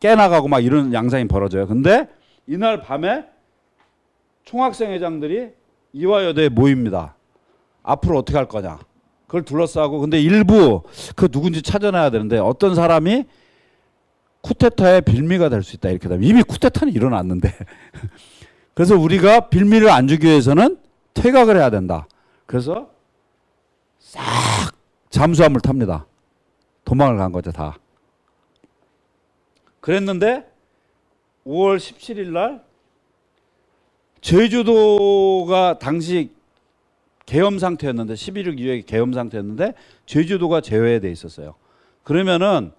깨나가고 막 이런 양상이 벌어져요. 근데 이날 밤에 총학생 회장들이 이화여대에 모입니다. 앞으로 어떻게 할 거냐. 그걸 둘러싸고 근데 일부 그 누군지 찾아내야 되는데 어떤 사람이 쿠데타의 빌미가 될 수 있다 이렇게 되면 이미 쿠데타는 일어났는데 그래서 우리가 빌미를 안 주기 위해서는 퇴각을 해야 된다. 그래서 싹 잠수함을 탑니다. 도망을 간 거죠 다. 그랬는데 5월 17일 날 제주도가 당시 계엄 상태였는데 11.6 이후에 계엄 상태였는데 제주도가 제외돼 있었어요. 그러면은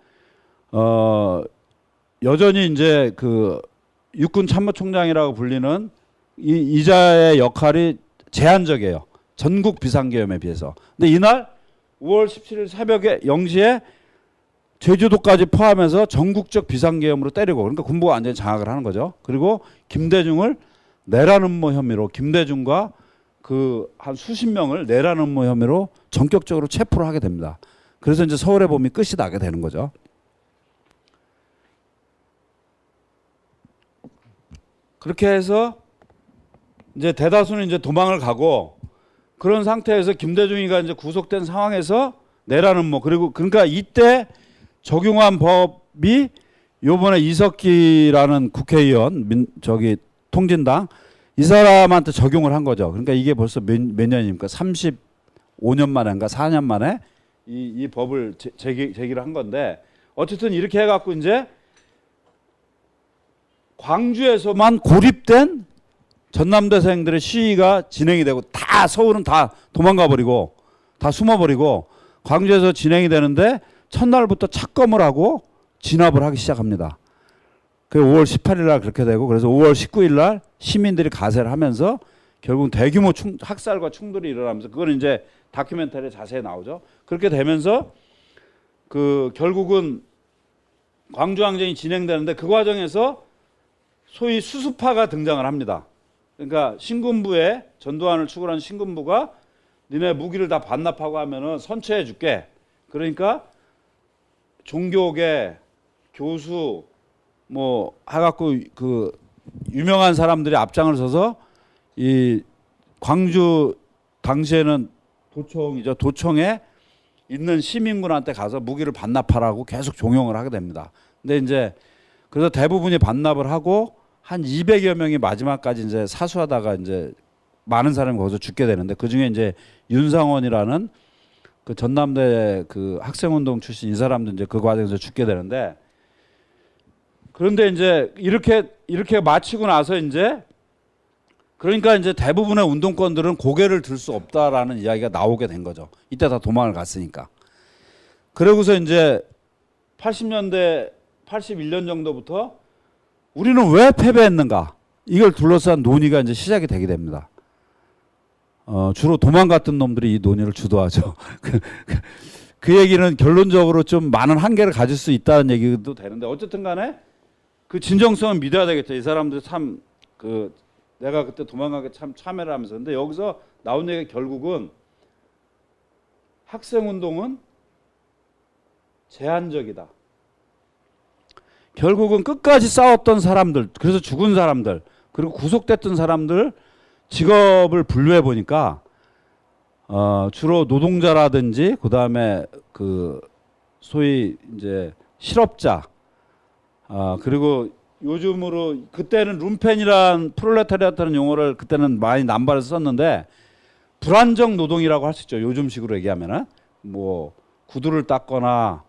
여전히 이제 그 육군 참모총장이라고 불리는 이자의 역할이 제한적이에요. 전국 비상계엄에 비해서. 근데 이날 5월 17일 새벽에 0시에 제주도까지 포함해서 전국적 비상계엄으로 때리고 그러니까 군부가 완전히 장악을 하는 거죠. 그리고 김대중을 내란 음모 혐의로 김대중과 그 한 수십 명을 내란 음모 혐의로 전격적으로 체포를 하게 됩니다. 그래서 이제 서울의 봄이 끝이 나게 되는 거죠. 그렇게 해서 이제 대다수는 이제 도망을 가고 그런 상태에서 김대중이가 이제 구속된 상황에서 내란 음모 그리고 그러니까 이때 적용한 법이 요번에 이석기라는 국회의원 통진당 이 사람한테 적용을 한 거죠. 그러니까 이게 벌써 몇 년입니까? 35년 만인가 4년 만에 이 법을 제기를 한 건데 어쨌든 이렇게 해갖고 이제 광주에서만 고립된 전남대생들의 시위가 진행이 되고 다 서울은 다 도망가 버리고 다 숨어 버리고 광주에서 진행이 되는데 첫날부터 착검을 하고 진압을 하기 시작합니다. 그 5월 18일 날 그렇게 되고 그래서 5월 19일 날 시민들이 가세를 하면서 결국 대규모 학살과 충돌이 일어나면서 그건 이제 다큐멘터리에 자세히 나오죠. 그렇게 되면서 그 결국은 광주항쟁이 진행되는데 그 과정에서 소위 수수파가 등장을 합니다. 그러니까 신군부에 전두환을 추구하는 신군부가 니네 무기를 다 반납하고 하면은 선처해 줄게. 그러니까 종교계 교수 뭐 해갖고 그 유명한 사람들이 앞장을 서서 이 광주 당시에는 도청이죠. 도청에 있는 시민군한테 가서 무기를 반납하라고 계속 종용을 하게 됩니다. 근데 이제 그래서 대부분이 반납을 하고 한 200여 명이 마지막까지 이제 사수하다가 이제 많은 사람이 거기서 죽게 되는데 그 중에 이제 윤상원이라는 그 전남대 그 학생운동 출신 이 사람도 이제 그 과정에서 죽게 되는데 그런데 이제 이렇게 마치고 나서 이제 그러니까 이제 대부분의 운동권들은 고개를 들 수 없다라는 이야기가 나오게 된 거죠. 이때 다 도망을 갔으니까. 그러고서 이제 80년대 81년 정도부터 우리는 왜 패배했는가? 이걸 둘러싼 논의가 이제 시작이 되게 됩니다. 주로 도망갔던 놈들이 이 논의를 주도하죠. 그 얘기는 결론적으로 좀 많은 한계를 가질 수 있다는 얘기도 되는데 어쨌든 간에 그 진정성은 믿어야 되겠죠. 이 사람들 참 그 내가 그때 도망가게 참 참여를 하면서 근데 여기서 나온 얘기가 결국은 학생운동은 제한적이다. 결국은 끝까지 싸웠던 사람들, 그래서 죽은 사람들, 그리고 구속됐던 사람들 직업을 분류해 보니까 주로 노동자라든지 그 다음에 그 소위 이제 실업자, 그리고 요즘으로 그때는 룸펜이란 프롤레타리아트라는 용어를 그때는 많이 남발해서 썼는데 불안정 노동이라고 할 수 있죠. 요즘식으로 얘기하면은 뭐 구두를 닦거나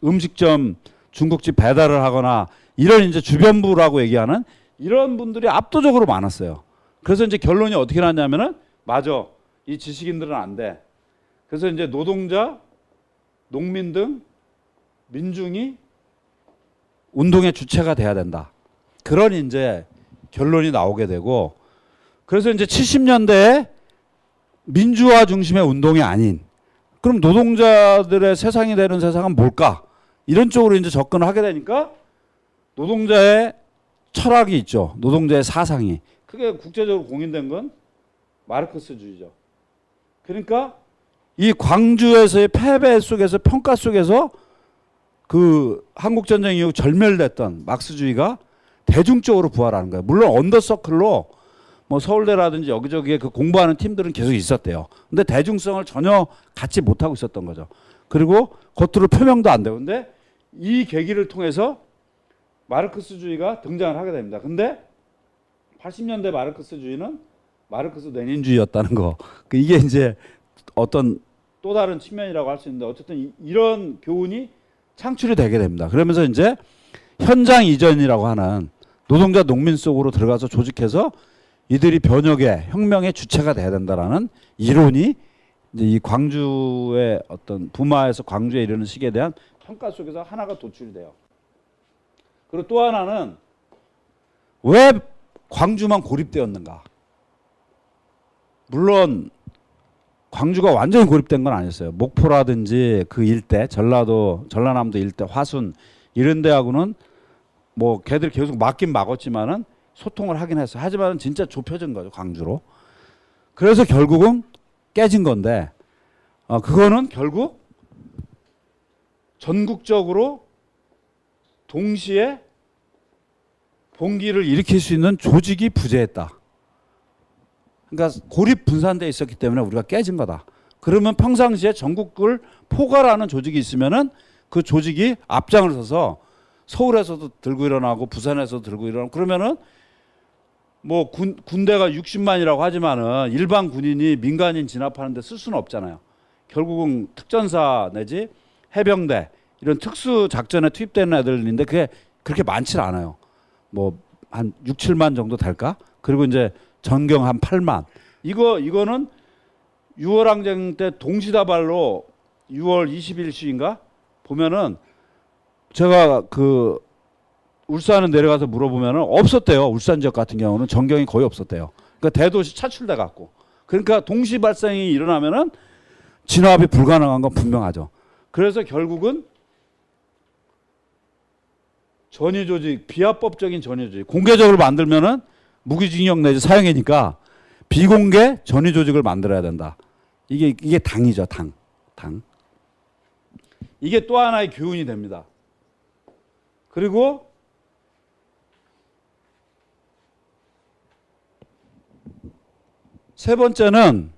음식점 중국집 배달을 하거나 이런 이제 주변부라고 얘기하는 이런 분들이 압도적으로 많았어요. 그래서 이제 결론이 어떻게 났냐면은 맞아. 이 지식인들은 안 돼. 그래서 이제 노동자, 농민 등 민중이 운동의 주체가 돼야 된다. 그런 이제 결론이 나오게 되고 그래서 이제 70년대에 민주화 중심의 운동이 아닌 그럼 노동자들의 세상이 되는 세상은 뭘까? 이런 쪽으로 이제 접근을 하게 되니까 노동자의 철학이 있죠. 노동자의 사상이. 크게 국제적으로 공인된 건 마르크스주의죠. 그러니까 이 광주에서의 패배 속에서 평가 속에서 그 한국전쟁 이후 절멸됐던 막스주의가 대중적으로 부활하는 거예요. 물론 언더서클로 뭐 서울대라든지 여기저기에 그 공부하는 팀들은 계속 있었대요. 근데 대중성을 전혀 갖지 못하고 있었던 거죠. 그리고 겉으로 표명도 안 되고. 근데 이 계기를 통해서 마르크스주의가 등장을 하게 됩니다. 근데 80년대 마르크스주의는 마르크스 레닌주의였다는 거. 이게 이제 어떤 또 다른 측면이라고 할 수 있는데 어쨌든 이런 교훈이 창출이 되게 됩니다. 그러면서 이제 현장 이전이라고 하는 노동자 농민 속으로 들어가서 조직해서 이들이 변혁의 혁명의 주체가 돼야 된다라는 이론이 이제 이 광주의 어떤 부마에서 광주에 이르는 시기에 대한 평가 속에서 하나가 도출이 돼요. 그리고 또 하나는 왜 광주만 고립되었는가? 물론 광주가 완전히 고립된 건 아니었어요. 목포라든지 그 일대, 전라남도 일대, 화순 이런 데하고는 뭐 걔들 계속 막긴 막았지만은 소통을 하긴 했어요. 하지만 진짜 좁혀진 거죠, 광주로. 그래서 결국은 깨진 건데 그거는 결국 전국적으로 동시에 봉기를 일으킬 수 있는 조직이 부재했다. 그러니까 고립 분산돼 있었기 때문에 우리가 깨진 거다. 그러면 평상시에 전국을 포괄하는 조직이 있으면은 그 조직이 앞장을 서서 서울에서도 들고 일어나고 부산에서도 들고 일어나고 그러면은 뭐 군대가 60만이라고 하지만은 일반 군인이 민간인 진압하는데 쓸 수는 없잖아요. 결국은 특전사 내지 해병대 이런 특수 작전에 투입되는 애들인데 그게 그렇게 많지 않아요. 뭐 한 6, 7만 정도 될까? 그리고 이제 전경 한 8만. 이거는 6월 항쟁 때 동시다발로 6월 20일시인가 보면은 제가 그 울산에 내려가서 물어보면은 없었대요. 울산 지역 같은 경우는 전경이 거의 없었대요. 그러니까 대도시 차출돼 갖고. 그러니까 동시 발생이 일어나면은 진압이 불가능한 건 분명하죠. 그래서 결국은 전위 조직, 비합법적인 전위 조직, 공개적으로 만들면은 무기징역 내지 사형이니까 비공개 전위 조직을 만들어야 된다. 이게 당이죠, 당. 이게 또 하나의 교훈이 됩니다. 그리고 세 번째는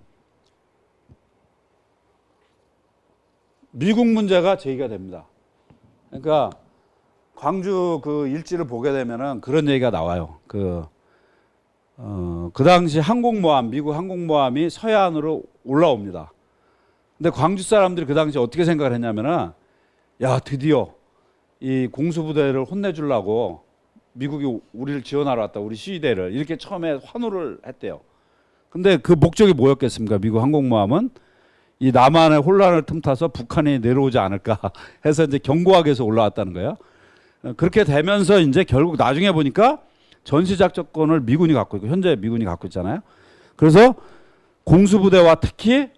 미국 문제가 제기가 됩니다. 그러니까 광주 그 일지를 보게 되면은 그런 얘기가 나와요. 그 당시 항공모함, 미국 항공모함이 서해안으로 올라옵니다. 근데 광주 사람들이 그 당시 어떻게 생각을 했냐면은, 야, 드디어 이 공수부대를 혼내주려고 미국이 우리를 지원하러 왔다, 우리 시위대를. 이렇게 처음에 환호를 했대요. 근데 그 목적이 뭐였겠습니까? 미국 항공모함은 이 남한의 혼란을 틈타서 북한이 내려오지 않을까 해서 이제 경고하기 위해서 올라왔다는 거예요. 그렇게 되면서 이제 결국 나중에 보니까 전시작전권을 미군이 갖고 있고, 현재 미군이 갖고 있잖아요. 그래서 공수부대와 특히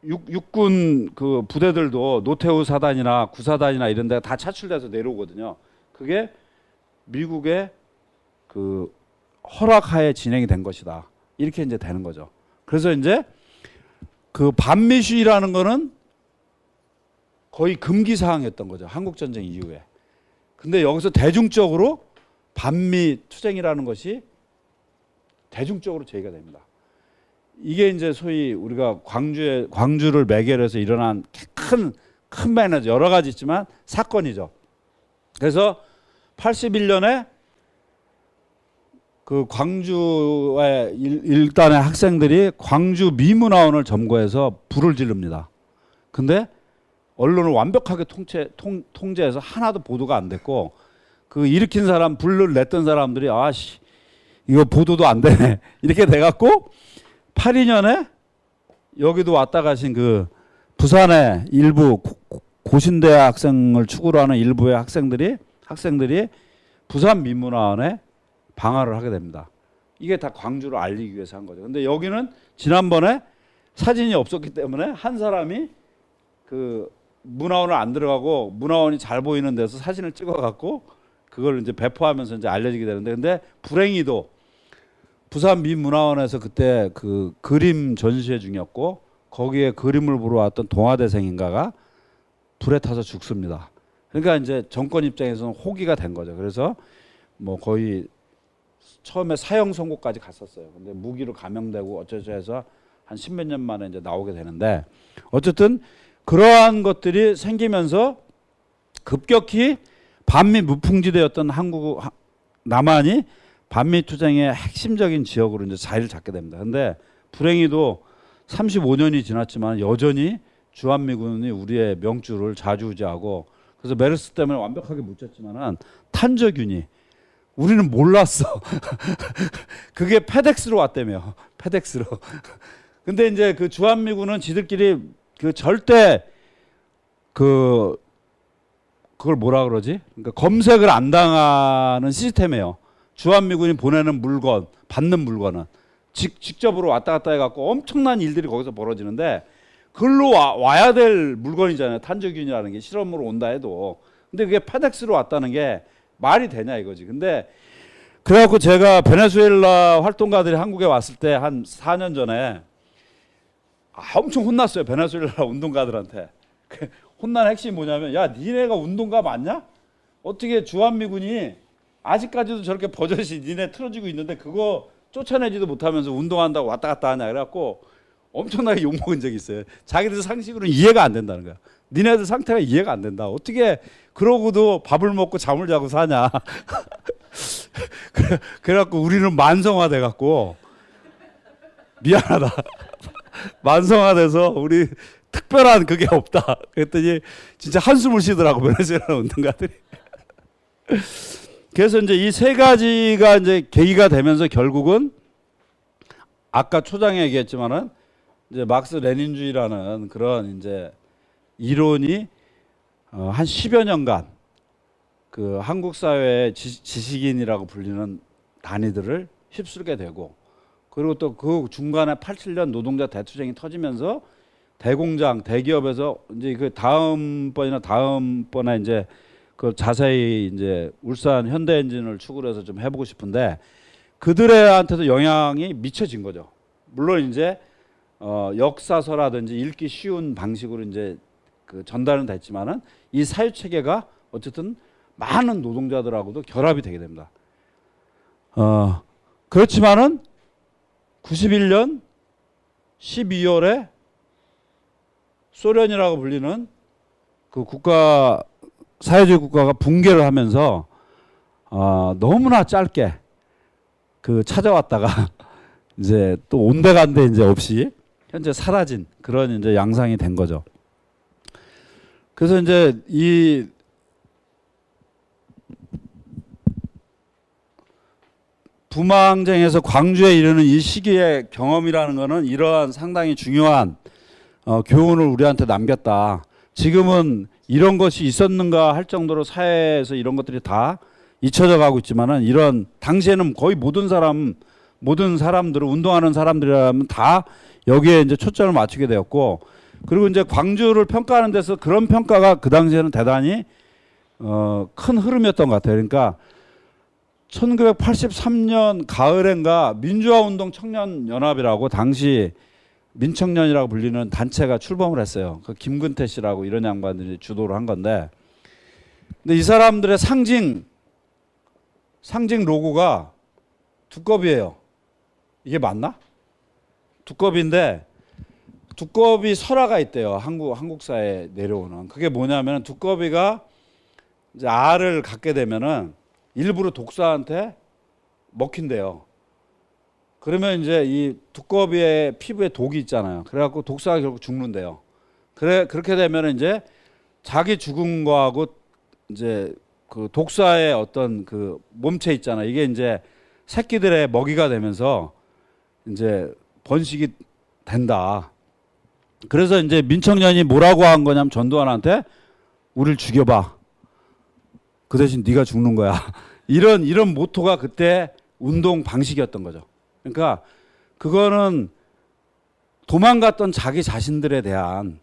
육군 그 부대들도 노태우 사단이나 구사단이나 이런 데가 다 차출돼서 내려오거든요. 그게 미국의 그 허락하에 진행이 된 것이다. 이렇게 이제 되는 거죠. 그래서 이제 그 반미 시위라는 거는 거의 금기 사항이었던 거죠. 한국 전쟁 이후에. 근데 여기서 대중적으로 반미 투쟁이라는 것이 대중적으로 제기가 됩니다. 이게 이제 소위 우리가 광주를 매개로 해서 일어난 큰 매너죠. 여러 가지 있지만 사건이죠. 그래서 81년에 그 광주의 일단의 학생들이 광주 미문화원을 점거해서 불을 지릅니다. 근데 언론을 완벽하게 통제해서 하나도 보도가 안 됐고, 그 일으킨 사람, 불을 냈던 사람들이 아씨 이거 보도도 안 되네 이렇게 돼갖고 82년에 여기도 왔다 가신 그 부산의 일부 고신대 학생을 축으로 하는 일부의 학생들이 부산 미문화원에 방화를 하게 됩니다. 이게 다 광주를 알리기 위해서 한 거죠. 근데 여기는 지난번에 사진이 없었기 때문에 한 사람이 그 문화원을 안 들어가고 문화원이 잘 보이는 데서 사진을 찍어갖고 그걸 이제 배포하면서 이제 알려지게 되는데, 근데 불행히도 부산 미문화원에서 그때 그 그림 전시회 중이었고 거기에 그림을 보러 왔던 동아대생인가가 불에 타서 죽습니다. 그러니까 이제 정권 입장에서는 호기가 된 거죠. 그래서 뭐 거의 처음에 사형 선고까지 갔었어요. 근데 무기로 감형되고 어쩌죠 해서 한 10몇 년 만에 이제 나오게 되는데, 어쨌든 그러한 것들이 생기면서 급격히 반미 무풍지대였던 남한이 반미 투쟁의 핵심적인 지역으로 이제 자리를 잡게 됩니다. 근데 불행히도 35년이 지났지만 여전히 주한미군이 우리의 명주를 좌지우지하고, 그래서 메르스 때문에 완벽하게 묻혔지만은 탄저균이 우리는 몰랐어. 그게 페덱스로 왔다며. 페덱스로. 근데 이제 그 주한미군은 지들끼리 그 절대 그걸 뭐라 그러지? 그러니까 검색을 안 당하는 시스템이에요. 주한미군이 보내는 물건, 받는 물건은 직접으로 왔다 갔다 해갖고 엄청난 일들이 거기서 벌어지는데, 글로 와야 될 물건이잖아요. 탄저균이라는 게 실험으로 온다 해도. 근데 그게 페덱스로 왔다는 게 말이 되냐 이거지. 근데 그래갖고 제가 베네수엘라 활동가들이 한국에 왔을 때 한 4년 전에 엄청 혼났어요. 베네수엘라 운동가들한테. 혼난 핵심이 뭐냐면, 야, 니네가 운동가 맞냐? 어떻게 주한미군이 아직까지도 저렇게 버젓이 니네 틀어지고 있는데 그거 쫓아내지도 못하면서 운동한다고 왔다 갔다 하냐. 그래갖고 엄청나게 욕먹은 적이 있어요. 자기들 상식으로는 이해가 안 된다는 거야. 니네들 상태가 이해가 안 된다. 어떻게 그러고도 밥을 먹고 잠을 자고 사냐. 그래갖고 우리는 만성화돼갖고 미안하다. 만성화돼서 우리 특별한 그게 없다. 그랬더니 진짜 한숨을 쉬더라고, 베네수엘라 운동가들이. 그래서 이제 이 세 가지가 이제 계기가 되면서 결국은 아까 초장에 얘기했지만은 이제 막스 레닌주의라는 그런 이제 이론이 한 10여 년간 그 한국 사회의 지식인이라고 불리는 단위들을 휩쓸게 되고, 그리고 또 그 중간에 87년 노동자 대투쟁이 터지면서 대공장 대기업에서 이제 그 다음번에 이제 그 자세히 이제 울산 현대엔진을 축으로 해서 좀 해보고 싶은데, 그들한테도 영향이 미쳐진 거죠. 물론 이제 역사서라든지 읽기 쉬운 방식으로 이제 그 전달은 됐지만은 이 사유 체계가 어쨌든 많은 노동자들하고도 결합이 되게 됩니다. 그렇지만은 91년 12월에 소련이라고 불리는 그 국가, 사회주의 국가가 붕괴를 하면서 너무나 짧게 그 찾아왔다가 이제 또 온데간데 이제 없이 현재 사라진 그런 이제 양상이 된 거죠. 그래서 이제 이 부마항쟁에서 광주에 이르는 이 시기의 경험이라는 것은 이러한 상당히 중요한 교훈을 우리한테 남겼다. 지금은 이런 것이 있었는가 할 정도로 사회에서 이런 것들이 다 잊혀져 가고 있지만은, 이런 당시에는 거의 모든 사람들은, 운동하는 사람들이라면 다 여기에 이제 초점을 맞추게 되었고, 그리고 이제 광주를 평가하는 데서 그런 평가가 그 당시에는 대단히 큰 흐름이었던 것 같아요. 그러니까 1983년 가을엔가 민주화운동 청년연합이라고 당시 민청년이라고 불리는 단체가 출범을 했어요. 그 김근태 씨라고 이런 양반들이 주도를 한 건데, 근데 이 사람들의 상징 로고가 두꺼비예요. 이게 맞나? 두꺼비인데, 두꺼비 설화가 있대요. 한국 사회에 내려오는. 그게 뭐냐면, 두꺼비가 이제 알을 갖게 되면은 일부러 독사한테 먹힌대요. 그러면 이제 이 두꺼비의 피부에 독이 있잖아요. 그래갖고 독사가 결국 죽는데요. 그렇게 되면 이제 자기 죽은 거하고 이제 그 독사의 어떤 그 몸체 있잖아요. 이게 이제 새끼들의 먹이가 되면서 이제 번식이 된다. 그래서 이제 민청년이 뭐라고 한 거냐면, 전두환한테 우리를 죽여봐. 그 대신 네가 죽는 거야. 이런 모토가 그때 운동 방식이었던 거죠. 그러니까 그거는 도망갔던 자기 자신들에 대한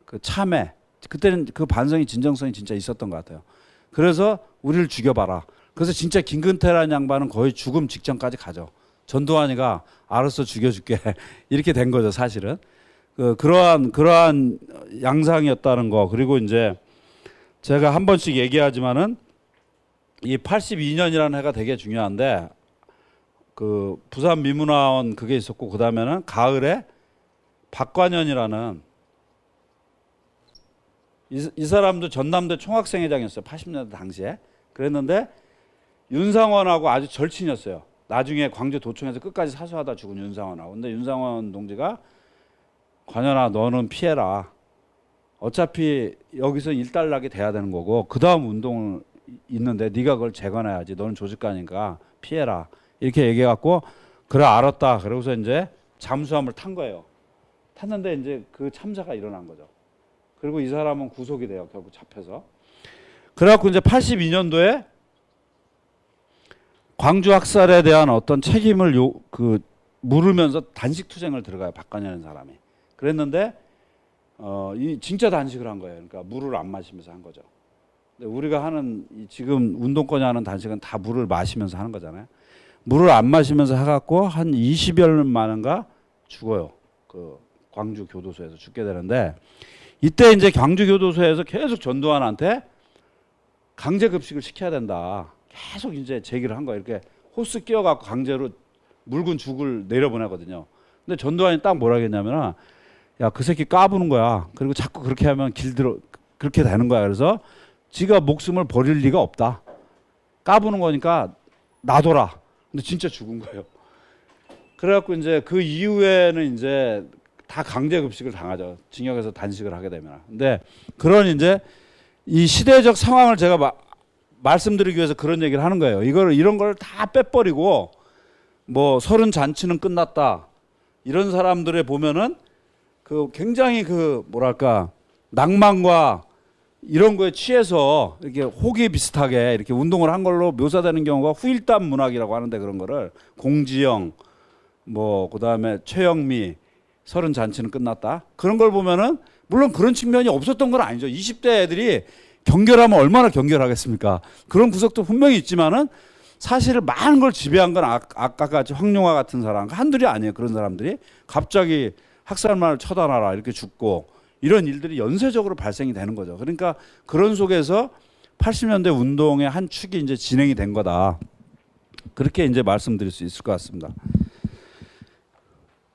그 참회, 그때는 그 반성이, 진정성이 진짜 있었던 것 같아요. 그래서 우리를 죽여봐라. 그래서 진짜 김근태라는 양반은 거의 죽음 직전까지 가죠. 전두환이가 알아서 죽여줄게 이렇게 된 거죠, 사실은. 그러한 양상이었다는 거. 그리고 이제 제가 한 번씩 얘기하지만은 이 82년이라는 해가 되게 중요한데, 그 부산 미문화원 그게 있었고, 그 다음에는 가을에 박관현이라는 이 사람도 전남대 총학생회장이었어요. 80년대 당시에. 그랬는데 윤상원하고 아주 절친이었어요. 나중에 광주 도청에서 끝까지 사수하다 죽은 윤상원하고. 근데 윤상원 동지가, 관현아 너는 피해라. 어차피 여기서 일단락이 돼야 되는 거고, 그 다음 운동을 있는데 네가 그걸 재건해야지. 너는 조직가니까 피해라. 이렇게 얘기해갖고, 그래 알았다. 그러고서 이제 잠수함을 탄 거예요. 탔는데 이제 그 참사가 일어난 거죠. 그리고 이 사람은 구속이 돼요. 결국 잡혀서. 그래갖고 이제 82년도에 광주 학살에 대한 어떤 책임을 물으면서 단식 투쟁을 들어가요. 박관현이라는 사람이. 그랬는데 이 진짜 단식을 한 거예요. 그러니까 물을 안 마시면서 한 거죠. 근데 우리가 하는 지금 운동권이 하는 단식은 다 물을 마시면서 하는 거잖아요. 물을 안 마시면서 해갖고 한 20여 년 만인가 죽어요. 그 광주 교도소에서 죽게 되는데, 이때 이제 광주 교도소에서 계속 전두환한테 강제 급식을 시켜야 된다. 계속 이제 제기를 한 거예요. 이렇게 호스 끼워갖고 강제로 묽은 죽을 내려보내거든요. 근데 전두환이 딱 뭐라 했냐면, 야, 그 새끼 까부는 거야. 그리고 자꾸 그렇게 하면 그렇게 되는 거야. 그래서 지가 목숨을 버릴 리가 없다. 까부는 거니까 놔둬라. 근데 진짜 죽은 거예요. 그래갖고 이제 그 이후에는 이제 다 강제 급식을 당하죠. 징역에서 단식을 하게 되면. 근데 그런 이제 이 시대적 상황을 제가 말씀드리기 위해서 그런 얘기를 하는 거예요. 이런 걸 다 빼버리고 뭐 서른 잔치는 끝났다. 이런 사람들의 보면은 그 굉장히 그 뭐랄까 낭만과 이런 거에 취해서 이렇게 호기 비슷하게 이렇게 운동을 한 걸로 묘사되는 경우가 후일담 문학이라고 하는데, 그런 거를 공지영 뭐 그다음에 최영미 서른 잔치는 끝났다. 그런 걸 보면은 물론 그런 측면이 없었던 건 아니죠. 20대 애들이 경결하면 얼마나 경결하겠습니까? 그런 구석도 분명히 있지만은 사실 많은 걸 지배한 건 아까 같이 황룡화 같은 사람 한둘이 아니에요. 그런 사람들이 갑자기 학살만을 처단하라 이렇게 죽고 이런 일들이 연쇄적으로 발생이 되는 거죠. 그러니까 그런 속에서 80년대 운동의 한 축이 이제 진행이 된 거다. 그렇게 이제 말씀드릴 수 있을 것 같습니다.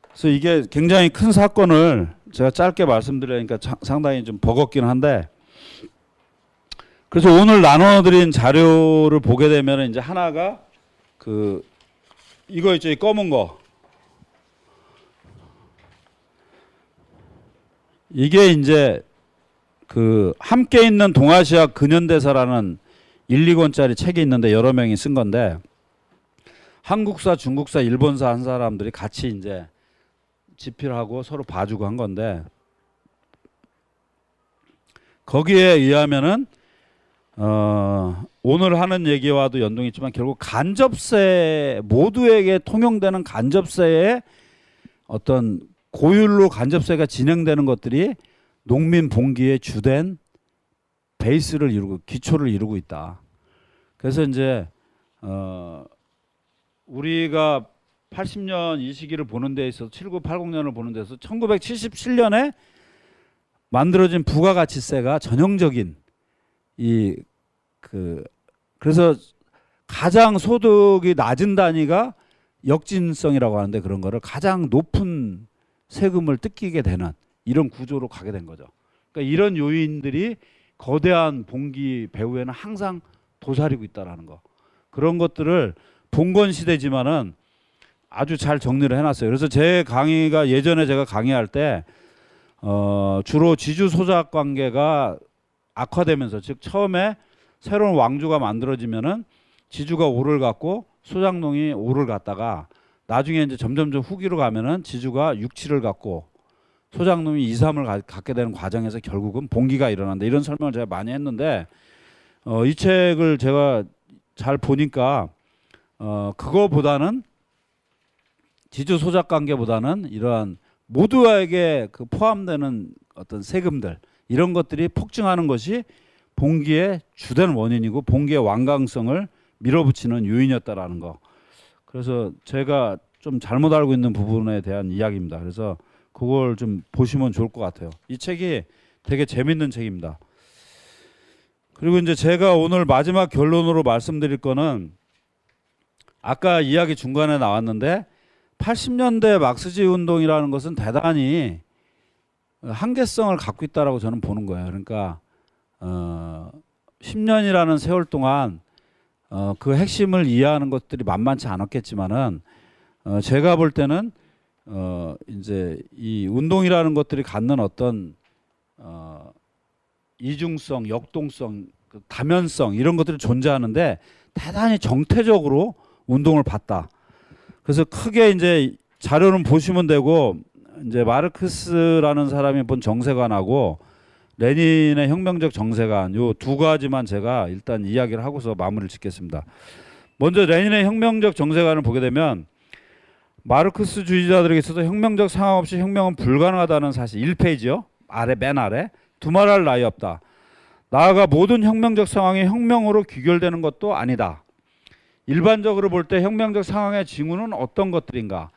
그래서 이게 굉장히 큰 사건을 제가 짧게 말씀드리니까 상당히 좀 버겁긴 한데, 그래서 오늘 나눠드린 자료를 보게 되면 이제 하나가 그 이거 있죠, 이 검은 거. 이게 이제 그 함께 있는 동아시아 근현대사라는 1, 2권짜리 책이 있는데 여러 명이 쓴 건데, 한국사, 중국사, 일본사 한 사람들이 같이 이제 집필하고 서로 봐주고 한 건데, 거기에 의하면은 오늘 하는 얘기와도 연동이 있지만 결국 간접세, 모두에게 통용되는 간접세의 어떤 고율로 간접세가 진행되는 것들이 농민 봉기의 주된 베이스를 이루고 기초를 이루고 있다. 그래서 이제 우리가 80년 이 시기를 보는 데 있어서 7980년을 보는 데서 1977년에 만들어진 부가가치세가 전형적인 그래서 가장 소득이 낮은 단위가 역진성이라고 하는데, 그런 거를 가장 높은 세금을 뜯기게 되는 이런 구조로 가게 된 거죠. 그러니까 이런 요인들이 거대한 봉기 배후에는 항상 도사리고 있다라는 거. 그런 것들을 봉건 시대지만은 아주 잘 정리를 해놨어요. 그래서 제 강의가 예전에 제가 강의할 때 주로 지주 소작 관계가 악화되면서, 즉 처음에 새로운 왕조가 만들어지면은 지주가 5를 갖고 소작농이 5를 갖다가 나중에 이제 점점점 후기로 가면은 지주가 6, 7을 갖고 소작농이 2, 3을 갖게 되는 과정에서 결국은 봉기가 일어난다. 이런 설명을 제가 많이 했는데 이 책을 제가 잘 보니까 그거보다는 지주 소작 관계보다는 이러한 모두에게 그 포함되는 어떤 세금들 이런 것들이 폭증하는 것이 봉기의 주된 원인이고 봉기의 완강성을 밀어붙이는 요인이었다라는 거. 그래서 제가 좀 잘못 알고 있는 부분에 대한 이야기입니다. 그래서 그걸 좀 보시면 좋을 것 같아요. 이 책이 되게 재밌는 책입니다. 그리고 이제 제가 오늘 마지막 결론으로 말씀드릴 거는 아까 이야기 중간에 나왔는데 80년대 막스주의 운동이라는 것은 대단히 한계성을 갖고 있다라고 저는 보는 거예요. 그러니까 10년이라는 세월 동안 그 핵심을 이해하는 것들이 만만치 않았겠지만은 제가 볼 때는 이제 이 운동이라는 것들이 갖는 어떤 이중성, 역동성, 다면성 이런 것들이 존재하는데 대단히 정태적으로 운동을 봤다. 그래서 크게 이제 자료는 보시면 되고, 이제 마르크스라는 사람이 본 정세관하고 레닌의 혁명적 정세관 요 두 가지만 제가 일단 이야기를 하고서 마무리를 짓겠습니다. 먼저 레닌의 혁명적 정세관을 보게 되면 마르크스주의자들에게 있어서 혁명적 상황 없이 혁명은 불가능하다는 사실 1페이지요. 맨 아래 두말할 나위 없다. 나아가 모든 혁명적 상황이 혁명으로 귀결되는 것도 아니다. 일반적으로 볼 때 혁명적 상황의 징후는 어떤 것들인가?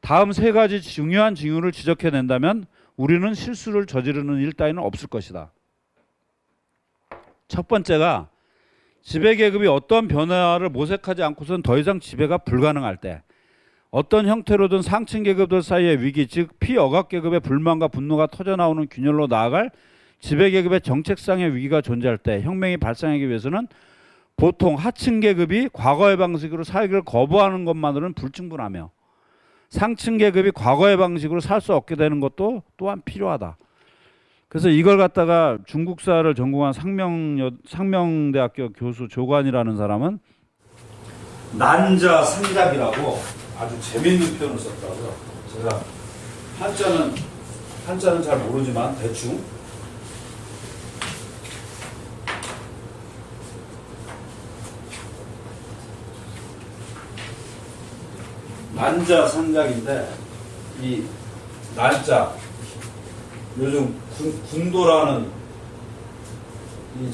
다음 세 가지 중요한 징후를 지적해낸다면 우리는 실수를 저지르는 일 따위는 없을 것이다. 첫 번째가 지배계급이 어떤 변화를 모색하지 않고서는 더 이상 지배가 불가능할 때, 어떤 형태로든 상층 계급들 사이의 위기, 즉 피억압계급의 불만과 분노가 터져나오는 균열로 나아갈 지배계급의 정책상의 위기가 존재할 때 혁명이 발생하기 위해서는 보통 하층 계급이 과거의 방식으로 사회를 거부하는 것만으로는 불충분하며 상층 계급이 과거의 방식으로 살 수 없게 되는 것도 또한 필요하다. 그래서 이걸 갖다가 중국사를 전공한 상명대학교 교수 조관이라는 사람은 난자 상작이라고 아주 재밌는 표현을 썼더라고요. 제가 한자는 잘 모르지만 대충 난자 상작인데 이 난자 요즘 군도라는 이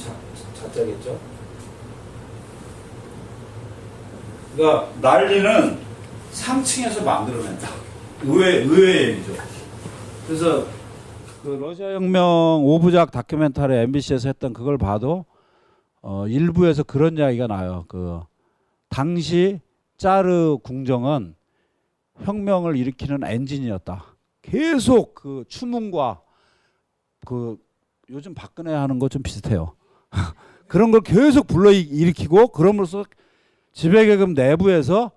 자자겠죠. 그러니까 난리는 상층에서 만들어낸다. 의외의 얘기죠. 그래서 그 러시아 혁명 5부작 다큐멘터리 MBC에서 했던 그걸 봐도 일부에서 그런 이야기가 나요. 그 당시 짜르 궁정은 혁명을 일으키는 엔진이었다. 계속 그 추문과 그 요즘 박근혜 하는 거 좀 비슷해요. 그런 걸 계속 불러 일으키고 그럼으로써 지배계급 내부에서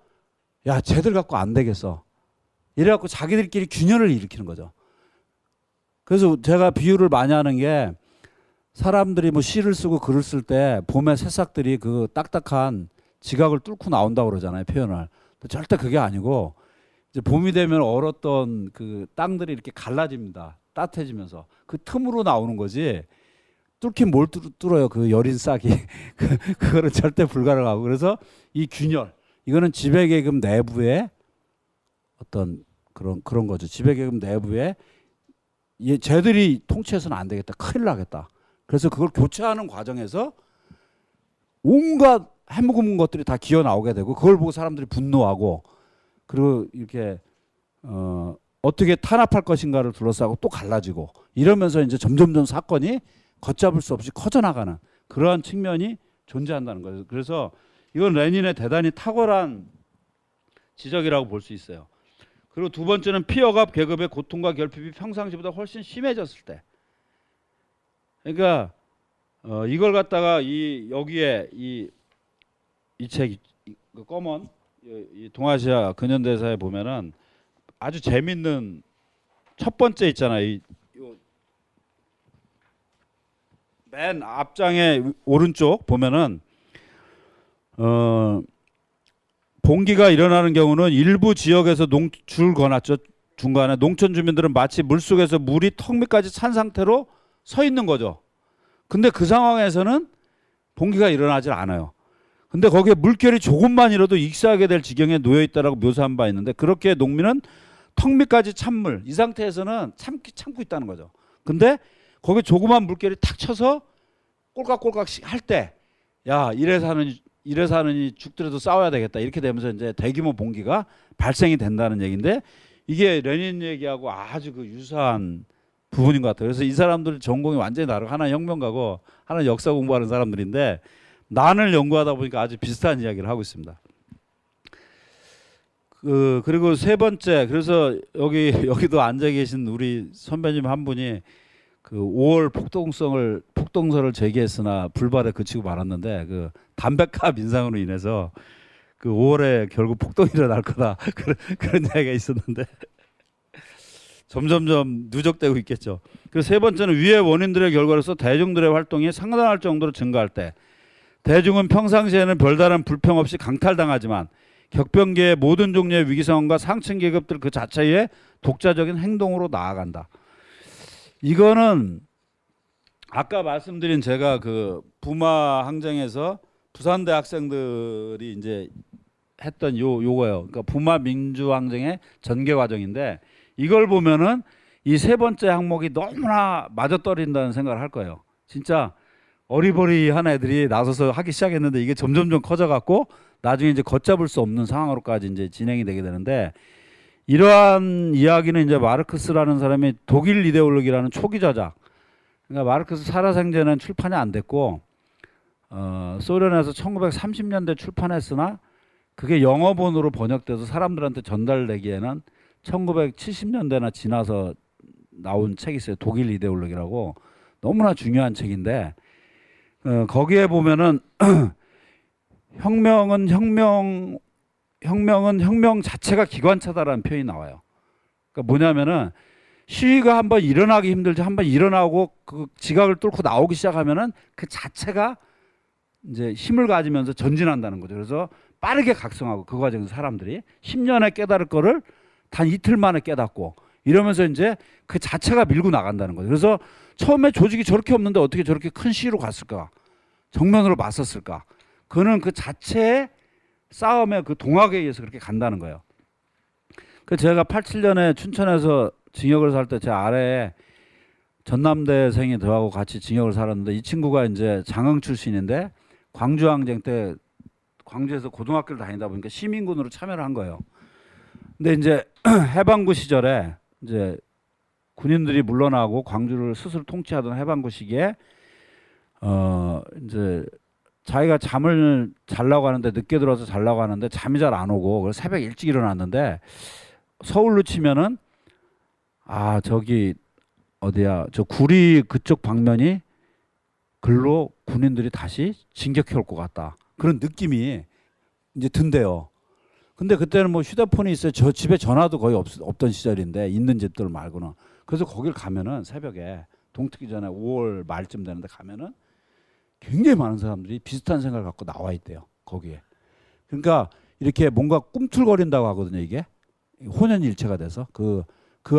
야 쟤들 갖고 안 되겠어. 이래갖고 자기들끼리 균열을 일으키는 거죠. 그래서 제가 비유를 많이 하는 게 사람들이 뭐 시를 쓰고 글을 쓸 때 봄에 새싹들이 그 딱딱한 지각을 뚫고 나온다고 그러잖아요. 표현을. 절대 그게 아니고 이제 봄이 되면 얼었던 그 땅들이 이렇게 갈라집니다. 따뜻해지면서 그 틈으로 나오는 거지. 뚫긴 뭘 뚫어요. 그 여린 싹이. 그거는 절대 불가능하고. 그래서 이 균열 이거는 지배계급 내부의 어떤 그런 거죠. 지배계급 내부에 쟤들이 통치해서는 안 되겠다. 큰일 나겠다. 그래서 그걸 교체하는 과정에서 온갖 해묵은 것들이 다 기어 나오게 되고 그걸 보고 사람들이 분노하고 그리고 이렇게 어떻게 탄압할 것인가를 둘러싸고 또 갈라지고 이러면서 이제 점점점 사건이 걷잡을 수 없이 커져나가는 그러한 측면이 존재한다는 거죠. 그래서 이건 레닌의 대단히 탁월한 지적이라고 볼 수 있어요. 그리고 두 번째는 피어갑 계급의 고통과 결핍이 평상시보다 훨씬 심해졌을 때. 그러니까 이걸 갖다가 여기에 이 책 검은 이 동아시아 근현대사에 보면은 아주 재밌는 첫 번째 있잖아요. 맨 앞장에 오른쪽 보면은 봉기가 일어나는 경우는 일부 지역에서 줄 거놨죠. 중간에 농촌 주민들은 마치 물속에서 물이 턱 밑까지 찬 상태로 서 있는 거죠. 근데 그 상황에서는 봉기가 일어나질 않아요. 근데 거기에 물결이 조금만이라도 익사하게 될 지경에 놓여 있다라고 묘사한 바 있는데 그렇게 농민은 턱 밑까지 찬 물 이 상태에서는 참고 있다는 거죠. 근데 거기 조그만 물결이 탁 쳐서 꼴깍꼴깍 할 때 야 이래 사느니 죽더라도 싸워야 되겠다 이렇게 되면서 이제 대규모 봉기가 발생이 된다는 얘기인데 이게 레닌 얘기하고 아주 그 유사한 부분인 것 같아요. 그래서 이 사람들 전공이 완전히 다르고 하나는 혁명가고 하나는 역사 공부하는 사람들인데 난을 연구하다 보니까 아주 비슷한 이야기를 하고 있습니다. 그리고 세 번째 그래서 여기도 앉아 계신 우리 선배님 한 분이 그 5월 폭동설을 제기했으나 불발에 그치고 말았는데 그 담배값 인상으로 인해서 그 5월에 결국 폭동이 일어날 거다 그런 이야기가 있었는데 점점점 누적되고 있겠죠. 그리고 세 번째는 위의 원인들의 결과로서 대중들의 활동이 상당할 정도로 증가할 때 대중은 평상시에는 별다른 불평 없이 강탈당하지만 격변기의 모든 종류의 위기 상황과 상층 계급들 그 자체의 독자적인 행동으로 나아간다. 이거는 아까 말씀드린 제가 그 부마 항쟁에서 부산대 학생들이 이제 했던 요거예요. 그러니까 부마 민주 항쟁의 전개 과정인데 이걸 보면은 이 세 번째 항목이 너무나 맞아떨어진다는 생각을 할 거예요. 진짜 어리버리한 애들이 나서서 하기 시작했는데 이게 점점점 커져갖고 나중에 이제 걷잡을 수 없는 상황으로까지 이제 진행이 되게 되는데 이러한 이야기는 이제 마르크스라는 사람이 독일 이데올로기라는 초기 저작. 그러니까 마르크스 살아생전엔 출판이 안 됐고 소련에서 1930년대 출판했으나 그게 영어본으로 번역돼서 사람들한테 전달되기에는 1970년대나 지나서 나온 책이 있어요. 독일 이데올로기라고 너무나 중요한 책인데 거기에 보면은 혁명은 혁명 자체가 기관차다라는 표현이 나와요. 그러니까 뭐냐면은 시위가 한번 일어나기 힘들지 한번 일어나고 그 지각을 뚫고 나오기 시작하면은 그 자체가 이제 힘을 가지면서 전진한다는 거죠. 그래서 빠르게 각성하고 그 과정에서 사람들이 10년에 깨달을 거를 단 이틀 만에 깨닫고 이러면서 이제 그 자체가 밀고 나간다는 거죠. 그래서 처음에 조직이 저렇게 없는데 어떻게 저렇게 큰 시위로 갔을까? 정면으로 맞섰을까? 그는 그 자체의 싸움의 그 동학에 의해서 그렇게 간다는 거예요. 그 제가 87년에 춘천에서 징역을 살 때 제 아래에 전남대생이 저하고 같이 징역을 살았는데 이 친구가 이제 장흥 출신인데 광주항쟁 때 광주에서 고등학교를 다니다 보니까 시민군으로 참여를 한 거예요. 근데 이제 해방구 시절에 이제 군인들이 물러나고 광주를 스스로 통치하던 해방구 시기에 이제 자기가 잠을 자려고 하는데 늦게 들어서 자려고 하는데 잠이 잘 안 오고 그래서 새벽 일찍 일어났는데 서울로 치면은 아 저기 어디야 저 구리 그쪽 방면이 글로 군인들이 다시 진격해 올 것 같다 그런 느낌이 이제 든대요. 근데 그때는 뭐 휴대폰이 있어요. 저 집에 전화도 거의 없던 시절인데 있는 집들 말고는. 그래서 거길 가면은 새벽에 동트기 전에 5월 말쯤 되는데 가면은 굉장히 많은 사람들이 비슷한 생각을 갖고 나와 있대요. 거기에. 그러니까 이렇게 뭔가 꿈틀거린다고 하거든요. 이게 혼연일체가 돼서 그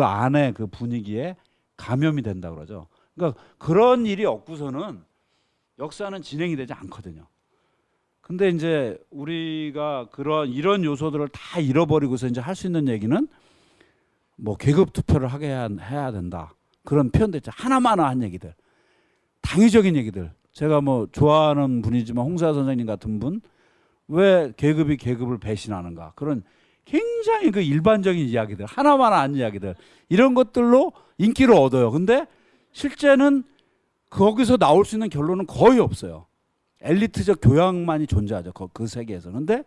안에 그 분위기에 감염이 된다 그러죠. 그러니까 그런 일이 없고서는 역사는 진행이 되지 않거든요. 근데 이제 우리가 이런 요소들을 다 잃어버리고서 이제 할 수 있는 얘기는 뭐 계급 투표를 하게 해야 된다. 그런 표현들 있죠. 하나마나한 얘기들. 당위적인 얘기들. 제가 뭐 좋아하는 분이지만 홍사 선생님 같은 분 왜 계급이 계급을 배신하는가. 그런 굉장히 그 일반적인 이야기들, 하나마나한 이야기들 이런 것들로 인기를 얻어요. 근데 실제는 거기서 나올 수 있는 결론은 거의 없어요. 엘리트적 교양만이 존재하죠. 그 세계에서. 근데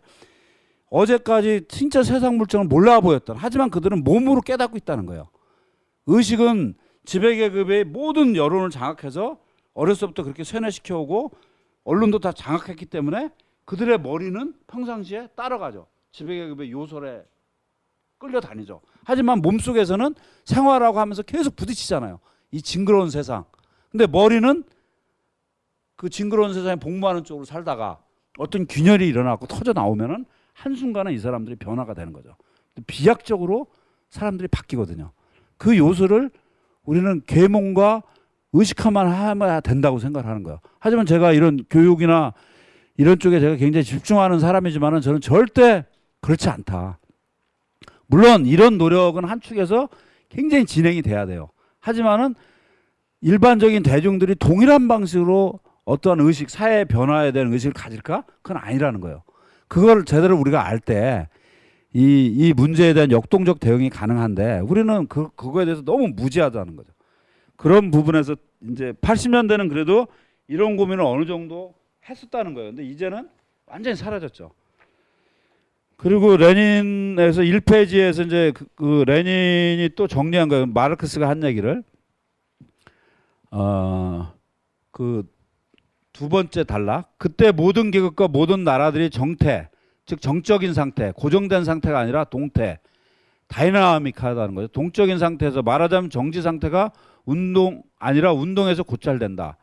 어제까지 진짜 세상 물정을 몰라 보였던 하지만 그들은 몸으로 깨닫고 있다는 거예요. 의식은 지배계급의 모든 여론을 장악해서 어렸을 때부터 그렇게 세뇌시켜오고 언론도 다 장악했기 때문에 그들의 머리는 평상시에 따라가죠. 지배계급의 요설에 끌려다니죠. 하지만 몸속에서는 생활하고 하면서 계속 부딪히잖아요. 이 징그러운 세상. 근데 머리는 그 징그러운 세상에 복무하는 쪽으로 살다가 어떤 균열이 일어나고 터져 나오면은 한순간에 이 사람들이 변화가 되는 거죠. 비약적으로 사람들이 바뀌거든요. 그 요소를 우리는 계몽과 의식화만 하면 된다고 생각하는 거예요. 하지만 제가 이런 교육이나 이런 쪽에 제가 굉장히 집중하는 사람이지만은 저는 절대 그렇지 않다. 물론 이런 노력은 한 축에서 굉장히 진행이 돼야 돼요. 하지만은 일반적인 대중들이 동일한 방식으로 어떠한 의식, 사회 변화에 대한 의식을 가질까? 그건 아니라는 거예요. 그걸 제대로 우리가 알 때 이 문제에 대한 역동적 대응이 가능한데 우리는 그거에 대해서 너무 무지하다는 거죠. 그런 부분에서 이제 80년대는 그래도 이런 고민을 어느 정도 했었다는 거예요. 근데 이제는 완전히 사라졌죠. 그리고 레닌에서 1페이지에서 이제 그 레닌이 또 정리한 거예요. 마르크스가 한 얘기를 그 두 번째 단락. 그때 모든 계급과 모든 나라들이 정태, 즉 정적인 상태, 고정된 상태가 아니라 동태, 다이나믹하다는 거죠. 동적인 상태에서 말하자면 정지 상태가 아니라 운동에서 고찰된다.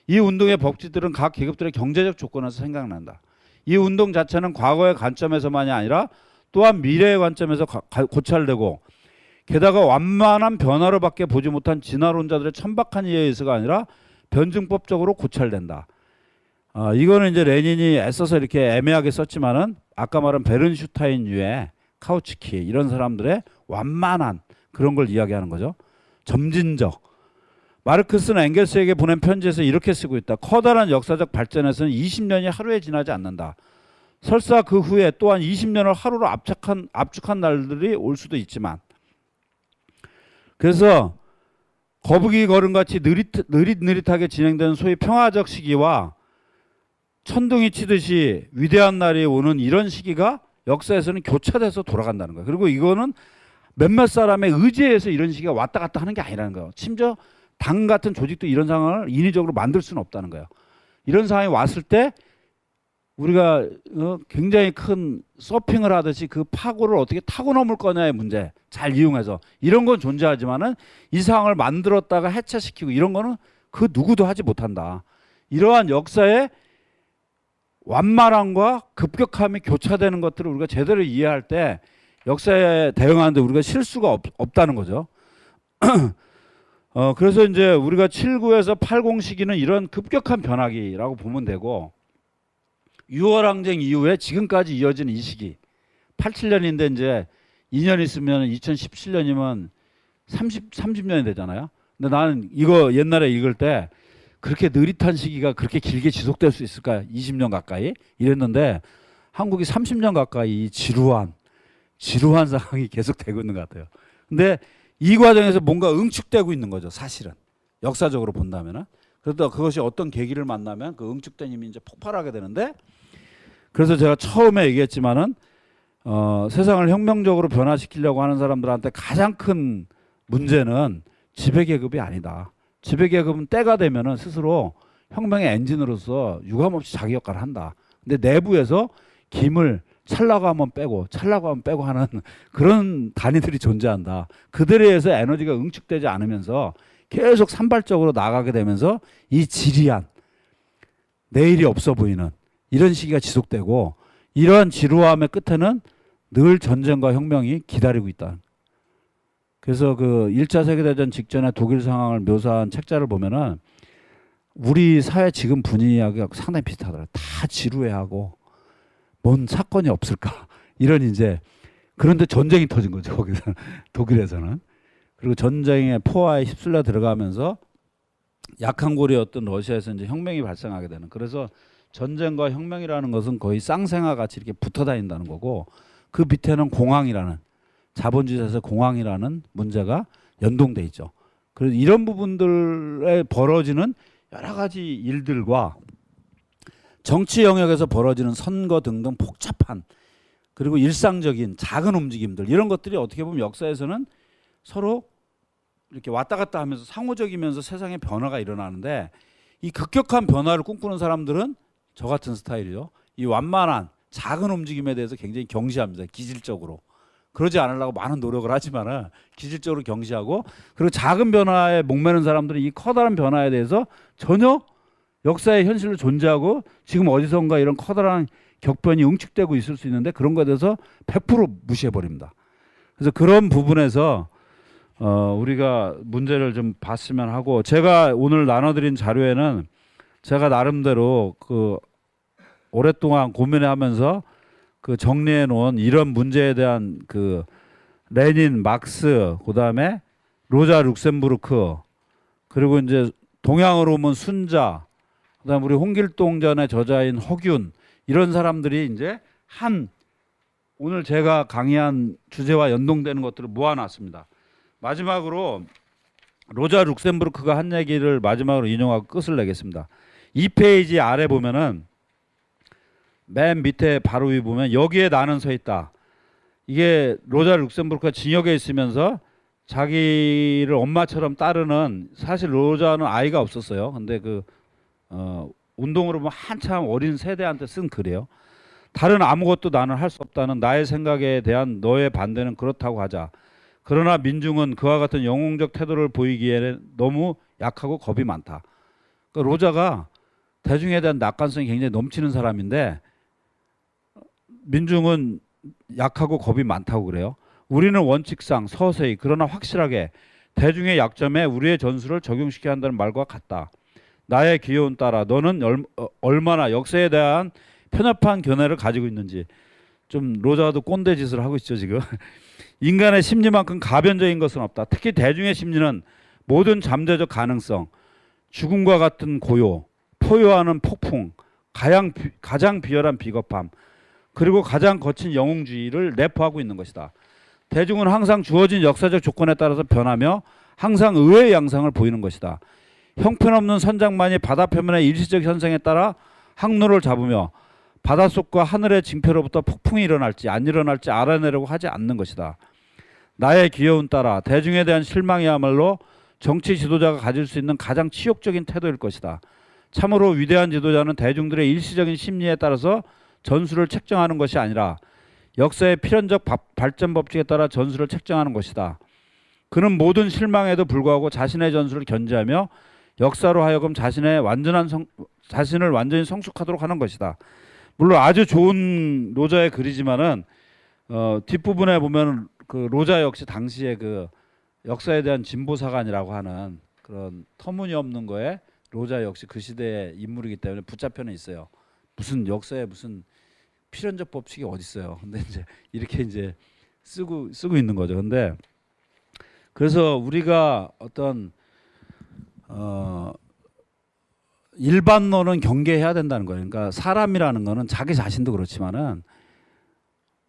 이 운동의 법칙들은 각 계급들의 경제적 조건에서 생각난다. 이 운동 자체는 과거의 관점에서만이 아니라 또한 미래의 관점에서 고찰되고 게다가 완만한 변화로밖에 보지 못한 진화론자들의 천박한 이해에 의해서가 아니라 변증법적으로 고찰된다. 이거는 이제 레닌이 애써서 이렇게 애매하게 썼지만은 아까 말한 베른슈타인류의 카우츠키 이런 사람들의 완만한 그런 걸 이야기하는 거죠. 점진적. 마르크스는 엥겔스에게 보낸 편지에서 이렇게 쓰고 있다. 커다란 역사적 발전에서는 20년이 하루에 지나지 않는다. 설사 그 후에 또한 20년을 하루로 압축한 날들이 올 수도 있지만 그래서 거북이 걸음같이 느릿느릿하게 진행되는 소위 평화적 시기와 천둥이 치듯이 위대한 날이 오는 이런 시기가 역사에서는 교차돼서 돌아간다는 거예요. 그리고 이거는 몇몇 사람의 의지에 의해서 이런 시기가 왔다 갔다 하는 게 아니라는 거예요. 심지어 당 같은 조직도 이런 상황을 인위적으로 만들 수는 없다는 거예요. 이런 상황이 왔을 때 우리가 굉장히 큰 서핑을 하듯이 그 파고를 어떻게 타고 넘을 거냐의 문제 잘 이용해서 이런 건 존재하지만은 이 상황을 만들었다가 해체시키고 이런 거는 그 누구도 하지 못한다. 이러한 역사의 완만함과 급격함이 교차되는 것들을 우리가 제대로 이해할 때 역사에 대응하는데 우리가 실수가 없다는 거죠. 그래서 이제 우리가 79에서 80 시기는 이런 급격한 변화기라고 보면 되고 6월 항쟁 이후에 지금까지 이어지는 이 시기 87년인데 이제 2년 있으면 2017년이면 30년이 되잖아요. 근데 나는 이거 옛날에 읽을 때 그렇게 느릿한 시기가 그렇게 길게 지속될 수 있을까? 20년 가까이 이랬는데 한국이 30년 가까이 지루한 상황이 계속되고 있는 것 같아요. 근데 이 과정에서 뭔가 응축되고 있는 거죠, 사실은. 역사적으로 본다면은. 그러다 그것이 어떤 계기를 만나면 그 응축된 힘이 이제 폭발하게 되는데, 그래서 제가 처음에 얘기했지만은 세상을 혁명적으로 변화시키려고 하는 사람들한테 가장 큰 문제는 지배계급이 아니다. 지배계급은 때가 되면은 스스로 혁명의 엔진으로서 유감없이 자기 역할을 한다. 근데 내부에서 김을 찰라고 하면 빼고 찰라고 하면 빼고 하는 그런 단위들이 존재한다. 그들에 의해서 에너지가 응축되지 않으면서 계속 산발적으로 나가게 되면서 이 지리한 내일이 없어 보이는 이런 시기가 지속되고, 이러한 지루함의 끝에는 늘 전쟁과 혁명이 기다리고 있다. 그래서 그 1차 세계대전 직전의 독일 상황을 묘사한 책자를 보면은 우리 사회 지금 분위기가 상당히 비슷하더라고요. 다 지루해하고 뭔 사건이 없을까 이런 이제, 그런데 전쟁이 터진 거죠 거기서 독일에서는. 그리고 전쟁의 포화에 휩쓸려 들어가면서 약한 고리였던 러시아에서 이제 혁명이 발생하게 되는. 그래서 전쟁과 혁명이라는 것은 거의 쌍생아 같이 이렇게 붙어 다닌다는 거고, 그 밑에는 공황이라는, 자본주의에서 공황이라는 문제가 연동돼 있죠. 그래서 이런 부분들에 벌어지는 여러 가지 일들과 정치 영역에서 벌어지는 선거 등등 복잡한 그리고 일상적인 작은 움직임들, 이런 것들이 어떻게 보면 역사에서는 서로 이렇게 왔다 갔다 하면서 상호적이면서 세상의 변화가 일어나는데, 이 급격한 변화를 꿈꾸는 사람들은 저 같은 스타일이죠. 이 완만한 작은 움직임에 대해서 굉장히 경시합니다. 기질적으로. 그러지 않으려고 많은 노력을 하지만 기질적으로 경시하고, 그리고 작은 변화에 목매는 사람들은 이 커다란 변화에 대해서 전혀 역사의 현실로 존재하고 지금 어디선가 이런 커다란 격변이 응축되고 있을 수 있는데 그런 것에 대해서 100% 무시해버립니다. 그래서 그런 부분에서 우리가 문제를 좀 봤으면 하고, 제가 오늘 나눠드린 자료에는 제가 나름대로 그 오랫동안 고민하면서 그 정리해 놓은 이런 문제에 대한 그 레닌, 막스, 그다음에 로자 룩셈부르크, 그리고 이제 동양으로 오면 순자, 그다음에 우리 홍길동전의 저자인 허균, 이런 사람들이 이제 오늘 제가 강의한 주제와 연동되는 것들을 모아놨습니다. 마지막으로 로자 룩셈부르크가 한 얘기를 마지막으로 인용하고 끝을 내겠습니다. 2페이지 아래 보면은 맨 밑에 바로 위 보면 여기에 나는 서 있다. 이게 로자 룩셈부르크가 징역에 있으면서 자기를 엄마처럼 따르는, 사실 로자는 아이가 없었어요. 근데 운동으로 보면 한참 어린 세대한테 쓴 글이에요. 다른 아무것도 나는 할 수 없다는 나의 생각에 대한 너의 반대는 그렇다고 하자. 그러나 민중은 그와 같은 영웅적 태도를 보이기에는 너무 약하고 겁이 많다. 그러니까 로자가 대중에 대한 낙관성이 굉장히 넘치는 사람인데 민중은 약하고 겁이 많다고 그래요. 우리는 원칙상 서서히 그러나 확실하게 대중의 약점에 우리의 전술을 적용시켜야 한다는 말과 같다. 나의 귀여운 딸아, 너는 얼마나 역사에 대한 편협한 견해를 가지고 있는지. 좀 로자도 꼰대 짓을 하고 있죠 지금. 인간의 심리만큼 가변적인 것은 없다. 특히 대중의 심리는 모든 잠재적 가능성, 죽음과 같은 고요, 포효하는 폭풍, 가장 비열한 비겁함, 그리고 가장 거친 영웅주의를 내포하고 있는 것이다. 대중은 항상 주어진 역사적 조건에 따라서 변하며 항상 의외의 양상을 보이는 것이다. 형편없는 선장만이 바다 표면의 일시적 현상에 따라 항로를 잡으며 바닷속과 하늘의 징표로부터 폭풍이 일어날지 안 일어날지 알아내려고 하지 않는 것이다. 나의 귀여운 딸아, 대중에 대한 실망이야말로 정치 지도자가 가질 수 있는 가장 치욕적인 태도일 것이다. 참으로 위대한 지도자는 대중들의 일시적인 심리에 따라서 전술을 책정하는 것이 아니라 역사의 필연적 발전 법칙에 따라 전술을 책정하는 것이다. 그는 모든 실망에도 불구하고 자신의 전술을 견지하며 역사로 하여금 자신을 완전히 성숙하도록 하는 것이다. 물론 아주 좋은 로자의 글이지만은 뒷부분에 보면 그 로자 역시 당시에 그 역사에 대한 진보사관이라고 하는 그런 터무니없는 거에 로자 역시 그 시대의 인물이기 때문에 붙잡혀는 있어요. 무슨 역사에 무슨 필연적 법칙이 어디 있어요. 근데 이제 이렇게 이제 쓰고 있는 거죠. 근데 그래서 우리가 어떤 일반론은 경계해야 된다는 거예요. 그러니까 사람이라는 거는 자기 자신도 그렇지만은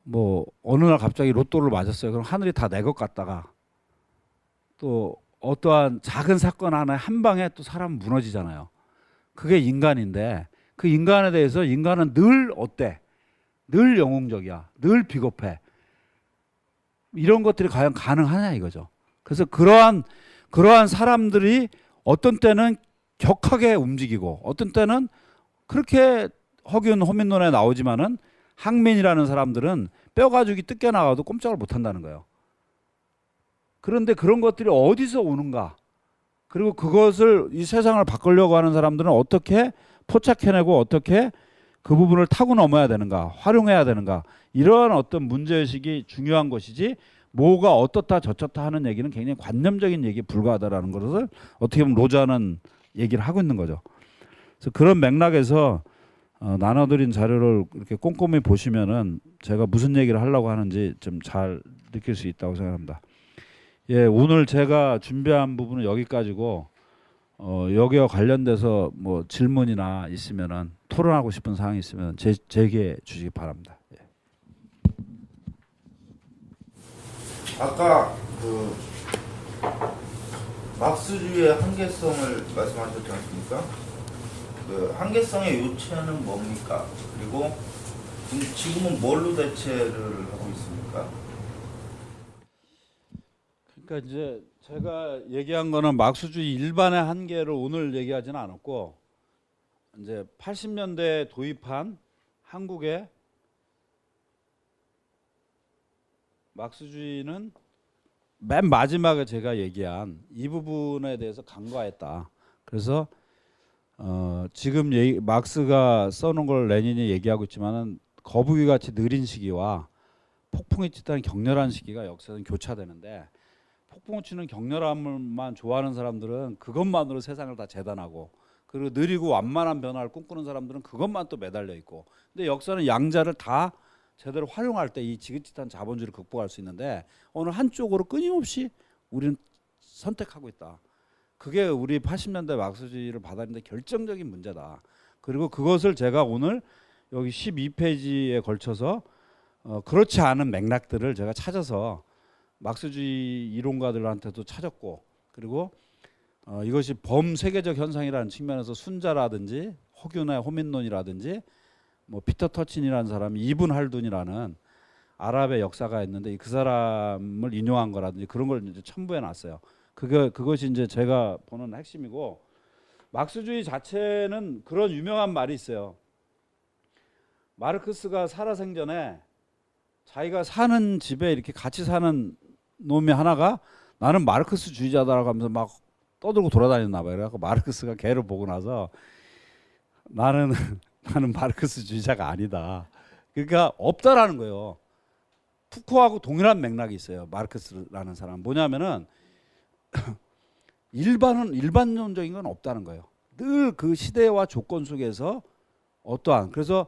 뭐 어느 날 갑자기 로또를 맞았어요. 그럼 하늘이 다 내 것 같다가 또 어떠한 작은 사건 하나에 한 방에 또 사람은 무너지잖아요. 그게 인간인데 그 인간에 대해서 인간은 늘 어때? 늘 영웅적이야. 늘 비겁해. 이런 것들이 과연 가능하냐 이거죠. 그래서 그러한 사람들이 어떤 때는 격하게 움직이고 어떤 때는 그렇게 허균 호민론에 나오지만은 항민이라는 사람들은 뼈 가죽이 뜯겨 나가도 꼼짝을 못 한다는 거예요. 그런데 그런 것들이 어디서 오는가? 그리고 그것을 이 세상을 바꾸려고 하는 사람들은 어떻게 포착해내고 어떻게 그 부분을 타고 넘어야 되는가? 활용해야 되는가? 이러한 어떤 문제의식이 중요한 것이지 뭐가 어떻다 저렇다 하는 얘기는 굉장히 관념적인 얘기에 불과하다라는 것을 어떻게 보면 로자는 얘기를 하고 있는 거죠. 그래서 그런 맥락에서 나눠드린 자료를 이렇게 꼼꼼히 보시면은 제가 무슨 얘기를 하려고 하는지 좀 잘 느낄 수 있다고 생각합니다. 예, 오늘 제가 준비한 부분은 여기까지고 여기와 관련돼서 뭐 질문이나 있으면은 토론하고 싶은 사항이 있으면 제기해 주시기 바랍니다. 예. 아까 그 막스주의의 한계성을 말씀하셨지 않습니까? 그 한계성의 요체는 뭡니까? 그리고 지금은 뭘로 대체를 하고 있습니까? 그러니까 이제 제가 얘기한 거는 막스주의 일반의 한계를 오늘 얘기하지는 않았고 이제 80년대에 도입한 한국의 막스주의는 맨 마지막에 제가 얘기한 이 부분에 대해서 간과했다. 그래서 지금 막스가 써놓은 걸 레닌이 얘기하고 있지만은 거북이 같이 느린 시기와 폭풍이 치다는 격렬한 시기가 역사는 교차되는데 폭풍을 치는 격렬함만 좋아하는 사람들은 그것만으로 세상을 다 재단하고 그리고 느리고 완만한 변화를 꿈꾸는 사람들은 그것만 또 매달려 있고 근데 역사는 양자를 다 제대로 활용할 때 이 지긋지긋한 자본주의를 극복할 수 있는데 어느 한쪽으로 끊임없이 우리는 선택하고 있다. 그게 우리 80년대 막스주의를 받아들이는 데 결정적인 문제다. 그리고 그것을 제가 오늘 여기 12페이지에 걸쳐서 그렇지 않은 맥락들을 제가 찾아서 막스주의 이론가들한테도 찾았고 그리고 이것이 범세계적 현상이라는 측면에서 순자라든지 허균의 호민론이라든지 뭐 피터 터친이라는 사람이 이븐 할둔이라는 아랍의 역사가 있는데 그 사람을 인용한 거라든지 그런 걸 이제 첨부해 놨어요. 그것이 이제 제가 보는 핵심이고 막스주의 자체는 그런 유명한 말이 있어요. 마르크스가 살아생전에 자기가 사는 집에 이렇게 같이 사는 놈이 하나가 나는 마르크스주의자다라고 하면서 막 떠들고 돌아다녔나 봐요. 그래서 마르크스가 걔를 보고 나서 나는 마르크스주의자가 아니다. 그러니까 없다라는 거예요. 푸코하고 동일한 맥락이 있어요. 마르크스라는 사람 뭐냐면은 일반론적인 건 없다는 거예요. 늘 그 시대와 조건 속에서 어떠한 그래서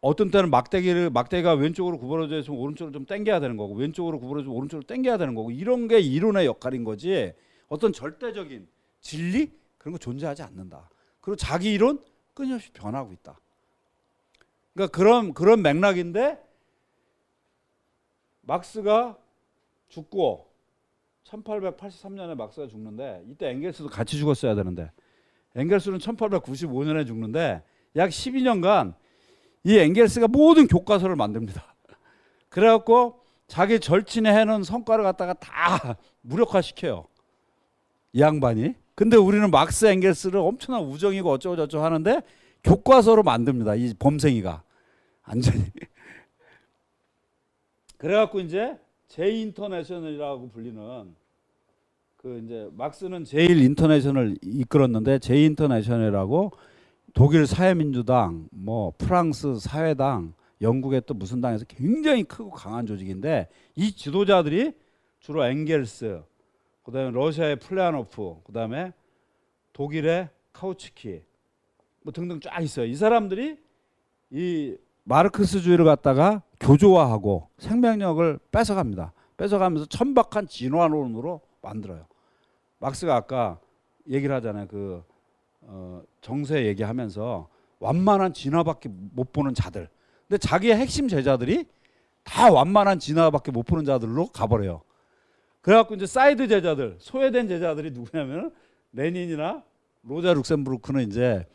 어떤 때는 막대기가 왼쪽으로 구부러져 있으면 오른쪽으로 좀 당겨야 되는 거고 왼쪽으로 구부러지면 오른쪽으로 당겨야 되는 거고 이런 게 이론의 역할인 거지 어떤 절대적인 진리 그런 거 존재하지 않는다. 그리고 자기 이론 끊임없이 변하고 있다. 그러니까 그런 맥락인데 막스가 죽고 1883년에 막스가 죽는데 이때 엥겔스도 같이 죽었어야 되는데 엥겔스는 1895년에 죽는데 약 12년간 이 엥겔스가 모든 교과서를 만듭니다. 그래갖고 자기 절친이 해놓은 성과를 갖다가 다 무력화시켜요. 이 양반이 근데 우리는 막스 앵겔스를 엄청난 우정이고 어쩌고 저쩌고 하는데 교과서로 만듭니다. 이 범생이가 완전히. 그래갖고 이제 제이 인터내셔널이라고 불리는 그 이제 막스는 제일 인터내셔널 이끌었는데 제이 인터내셔널이라고 독일 사회민주당, 뭐 프랑스 사회당, 영국의 또 무슨 당에서 굉장히 크고 강한 조직인데 이 지도자들이 주로 앵겔스, 그다음에 러시아의 플레아노프, 그다음에 독일의 카우츠키 뭐 등등 쫙 있어요. 이 사람들이 이 마르크스주의를 갖다가 교조화하고 생명력을 뺏어갑니다. 뺏어가면서 천박한 진화론으로 만들어요. 막스가 아까 얘기를 하잖아요. 그 정세 얘기하면서 완만한 진화밖에 못 보는 자들. 근데 자기의 핵심 제자들이 다 완만한 진화밖에 못 보는 자들로 가버려요. 그래갖고 이제 사이드 제자들, 소외된 제자들이 누구냐면 레닌이나 로자 룩셈부르크는 이제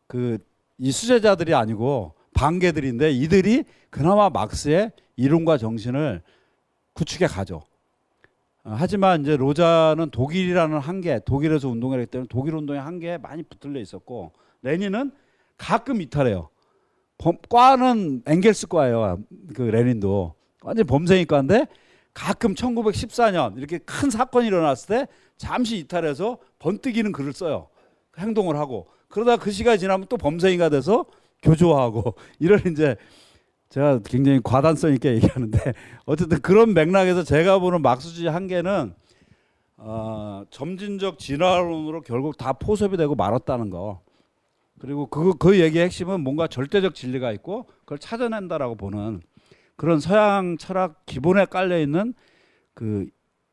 그 이 수제자들이 아니고 반개들인데 이들이 그나마 막스의 이론과 정신을 구축해 가죠. 하지만 이제 로자는 독일이라는 한계, 독일에서 운동을 했기 때문에 독일 운동의 한계에 많이 붙들려 있었고 레닌은 가끔 이탈해요. 과는 앵겔스 과예요. 그 레닌도 완전 범생이과인데 가끔 1914년 이렇게 큰 사건이 일어났을 때 잠시 이탈해서 번뜩이는 글을 써요. 행동을 하고 그러다 그 시간이 지나면 또 범생이가 돼서 교조하고 이런 이제 제가 굉장히 과단성 있게 얘기하는데 어쨌든 그런 맥락에서 제가 보는 막스주의 한계는 점진적 진화론으로 결국 다 포섭이 되고 말았다는 거. 그리고 그 얘기의 핵심은 뭔가 절대적 진리가 있고 그걸 찾아낸다라고 보는 그런 서양 철학 기본에 깔려 있는 그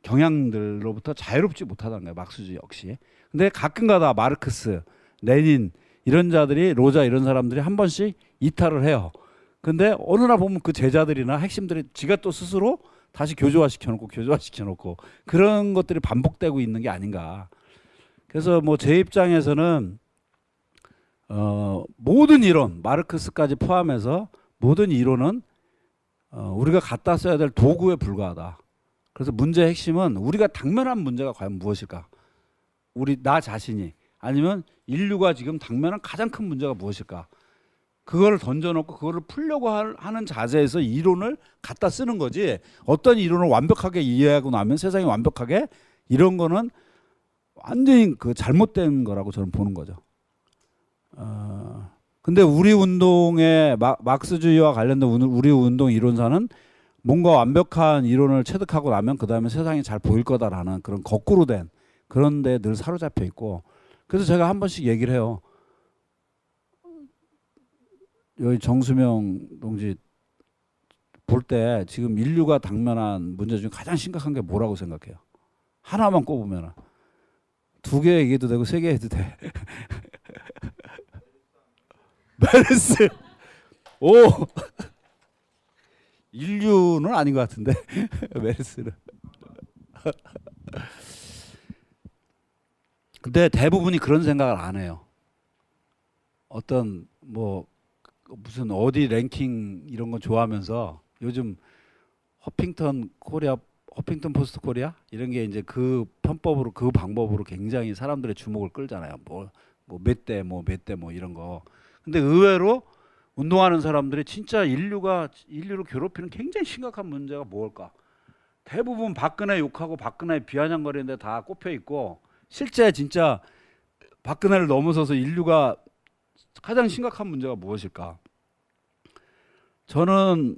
경향들로부터 자유롭지 못하다는 거예요. 막스주의 역시. 근데 가끔가다 마르크스, 레닌 이런 자들이 로자 이런 사람들이 한 번씩 이탈을 해요. 근데 어느 날 보면 그 제자들이나 핵심들이 지가 또 스스로 다시 교조화시켜놓고 그런 것들이 반복되고 있는 게 아닌가. 그래서 뭐 제 입장에서는 모든 이론, 마르크스까지 포함해서 모든 이론은 우리가 갖다 써야 될 도구에 불과하다. 그래서 문제의 핵심은 우리가 당면한 문제가 과연 무엇일까? 나 자신이 아니면 인류가 지금 당면한 가장 큰 문제가 무엇일까? 그거를 던져놓고 그거를 풀려고 하는 자세에서 이론을 갖다 쓰는 거지. 어떤 이론을 완벽하게 이해하고 나면 세상이 완벽하게 이런 거는 완전히 그 잘못된 거라고 저는 보는 거죠. 근데 우리 운동의 막스주의와 관련된 우리 운동 이론사는 뭔가 완벽한 이론을 체득하고 나면 그 다음에 세상이 잘 보일 거다라는 그런 거꾸로 된 그런 데 늘 사로잡혀 있고 그래서 제가 한 번씩 얘기를 해요. 여기 정수명 동지 볼 때 지금 인류가 당면한 문제 중에 가장 심각한 게 뭐라고 생각해요? 하나만 꼽으면 두 개 얘기해도 되고 세 개 해도 돼. 메르스. 오. 인류는 아닌 것 같은데 메르스는. 근데 대부분이 그런 생각을 안 해요. 어떤 뭐 무슨 어디 랭킹 이런 거 좋아하면서 요즘 허핑턴 포스트 코리아 이런 게 이제 그 편법으로 그 방법으로 굉장히 사람들의 주목을 끌잖아요. 뭐 몇 대 뭐 이런 거. 근데 의외로 운동하는 사람들이 진짜 인류를 괴롭히는 굉장히 심각한 문제가 뭘까? 대부분 박근혜 욕하고 박근혜 비아냥거리는데 다 꼽혀 있고 실제 진짜 박근혜를 넘어서서 인류가 가장 심각한 문제가 무엇일까? 저는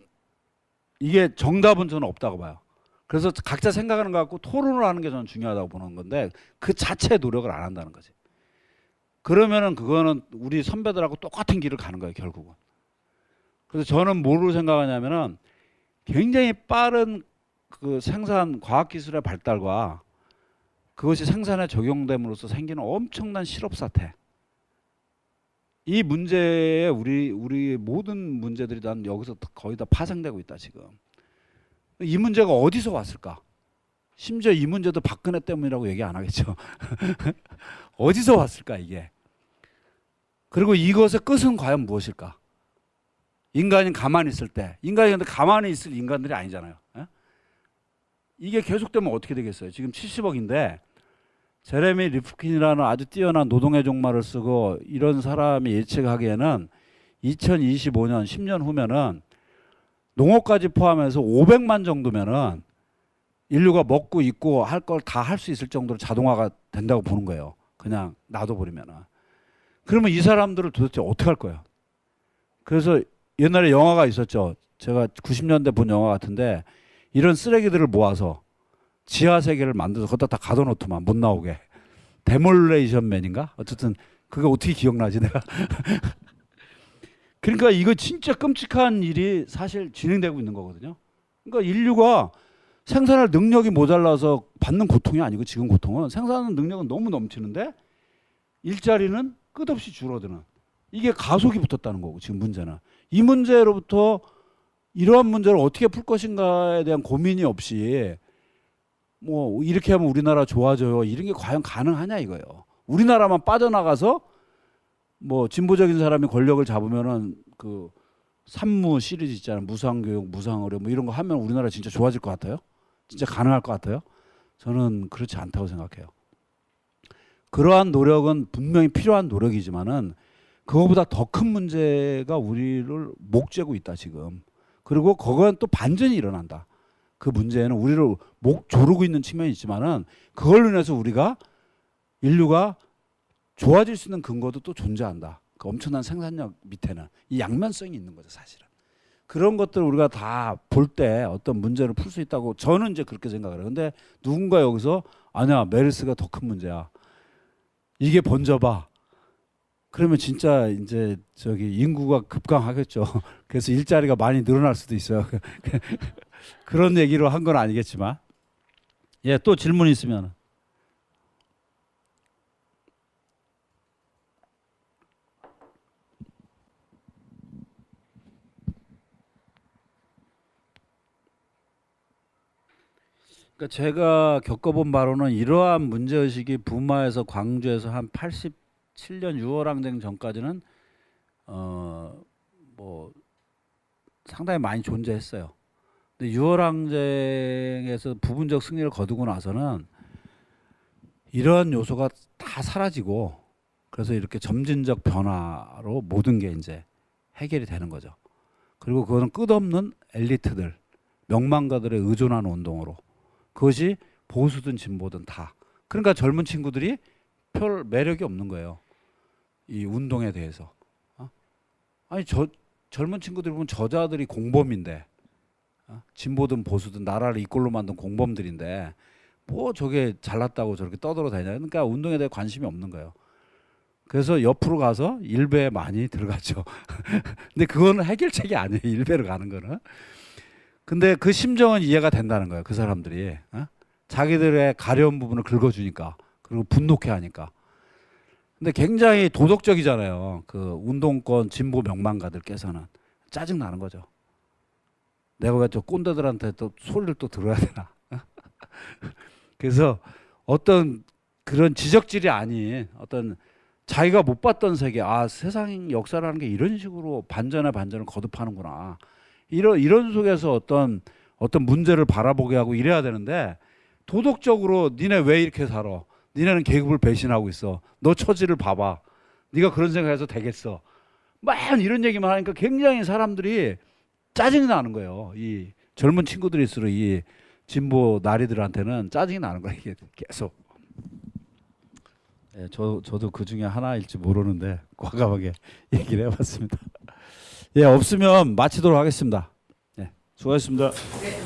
이게 정답은 저는 없다고 봐요. 그래서 각자 생각하는 것 같고 토론을 하는 게 저는 중요하다고 보는 건데 그 자체의 노력을 안 한다는 거지. 그러면은 그거는 우리 선배들하고 똑같은 길을 가는 거예요, 결국은. 그래서 저는 뭐로 생각하냐면은 굉장히 빠른 그 생산 과학기술의 발달과 그것이 생산에 적용됨으로써 생기는 엄청난 실업 사태. 이 문제에 우리 모든 문제들이 난 여기서 거의 다 파생되고 있다 지금. 이 문제가 어디서 왔을까? 심지어 이 문제도 박근혜 때문이라고 얘기 안 하겠죠. 어디서 왔을까 이게? 그리고 이것의 끝은 과연 무엇일까? 인간이 가만히 있을 때, 인간이 근데 가만히 있을 인간들이 아니잖아요. 에? 이게 계속되면 어떻게 되겠어요? 지금 70억인데 제레미 리프킨이라는 아주 뛰어난 노동의 종말을 쓰고 이런 사람이 예측하기에는 2025년 10년 후면은 농업까지 포함해서 500만 정도면은 인류가 먹고 입고 할 걸 다 할 수 있을 정도로 자동화가 된다고 보는 거예요. 그냥 놔둬버리면은. 그러면 이 사람들을 도대체 어떻게 할 거예요? 그래서 옛날에 영화가 있었죠. 제가 90년대 본 영화 같은데 이런 쓰레기들을 모아서 지하 세계를 만들어서 거기다 다 가둬놓더만 못 나오게. 데몰레이션 맨인가? 어쨌든 그게 어떻게 기억나지 내가. 그러니까 이거 진짜 끔찍한 일이 사실 진행되고 있는 거거든요. 그러니까 인류가 생산할 능력이 모자라서 받는 고통이 아니고 지금 고통은 생산하는 능력은 너무 넘치는데 일자리는 끝없이 줄어드는 이게 가속이 붙었다는 거고 지금 문제는 이 문제로부터 이러한 문제를 어떻게 풀 것인가에 대한 고민이 없이 뭐 이렇게 하면 우리나라 좋아져요 이런 게 과연 가능하냐 이거예요. 우리나라만 빠져나가서 뭐 진보적인 사람이 권력을 잡으면은 그 산무 시리즈 있잖아요. 무상교육, 무상의료 뭐 이런 거 하면 우리나라 진짜 좋아질 것 같아요? 진짜 가능할 것 같아요? 저는 그렇지 않다고 생각해요. 그러한 노력은 분명히 필요한 노력이지만은 그거보다 더 큰 문제가 우리를 목죄고 있다 지금. 그리고 그건 또 반전이 일어난다. 그 문제는 우리를 목 조르고 있는 측면이 있지만은 그걸로 인해서 우리가 인류가 좋아질 수 있는 근거도 또 존재한다. 그 엄청난 생산력 밑에는 이 양면성이 있는 거죠 사실은. 그런 것들을 우리가 다 볼 때 어떤 문제를 풀 수 있다고 저는 이제 그렇게 생각을 해요. 근데 누군가 여기서 아니야 메르스가 더 큰 문제야. 이게 번져봐. 그러면 진짜 이제 저기 인구가 급강하겠죠. 그래서 일자리가 많이 늘어날 수도 있어요. 그런 얘기로 한 건 아니겠지만. 예, 또 질문 있으면. 그러니까 제가 겪어본 바로는 이러한 문제의식이 부마에서 광주에서 한 87년 6월 항쟁 전까지는 뭐 상당히 많이 존재했어요. 근데 6월 항쟁에서 부분적 승리를 거두고 나서는 이러한 요소가 다 사라지고 그래서 이렇게 점진적 변화로 모든 게 이제 해결이 되는 거죠. 그리고 그거는 끝없는 엘리트들, 명망가들의 의존하는 운동으로 그것이 보수든 진보든 다. 그러니까 젊은 친구들이 별 매력이 없는 거예요. 이 운동에 대해서. 아니 젊은 친구들 보면 저자들이 공범인데 진보든 보수든 나라를 이꼴로 만든 공범들인데 뭐 저게 잘났다고 저렇게 떠들어다니냐. 그러니까 운동에 대해 관심이 없는 거예요. 그래서 옆으로 가서 일베에 많이 들어갔죠. 근데 그거는 해결책이 아니에요. 일베로 가는 거는. 근데 그 심정은 이해가 된다는 거예요. 그 사람들이. 자기들의 가려운 부분을 긁어주니까. 그리고 분노케 하니까. 근데 굉장히 도덕적이잖아요. 그 운동권 진보 명망가들께서는. 짜증나는 거죠. 내가 왜 저 꼰대들한테 또 소리를 또 들어야 되나. 그래서 어떤 그런 지적질이 아닌 어떤 자기가 못 봤던 세계, 아 세상 역사라는 게 이런 식으로 반전에 반전을 거듭하는구나. 이런 속에서 어떤 문제를 바라보게 하고 이래야 되는데 도덕적으로 니네 왜 이렇게 살아? 니네는 계급을 배신하고 있어. 너 처지를 봐봐. 네가 그런 생각해서 되겠어. 막 이런 얘기만 하니까 굉장히 사람들이 짜증이 나는 거예요. 이 젊은 친구들일수록 이 진보 나리들한테는 짜증이 나는 거예요. 이게 계속. 예, 저도 그 중에 하나일지 모르는데 과감하게 얘기를 해봤습니다. 예, 없으면 마치도록 하겠습니다. 예, 수고하셨습니다. 네.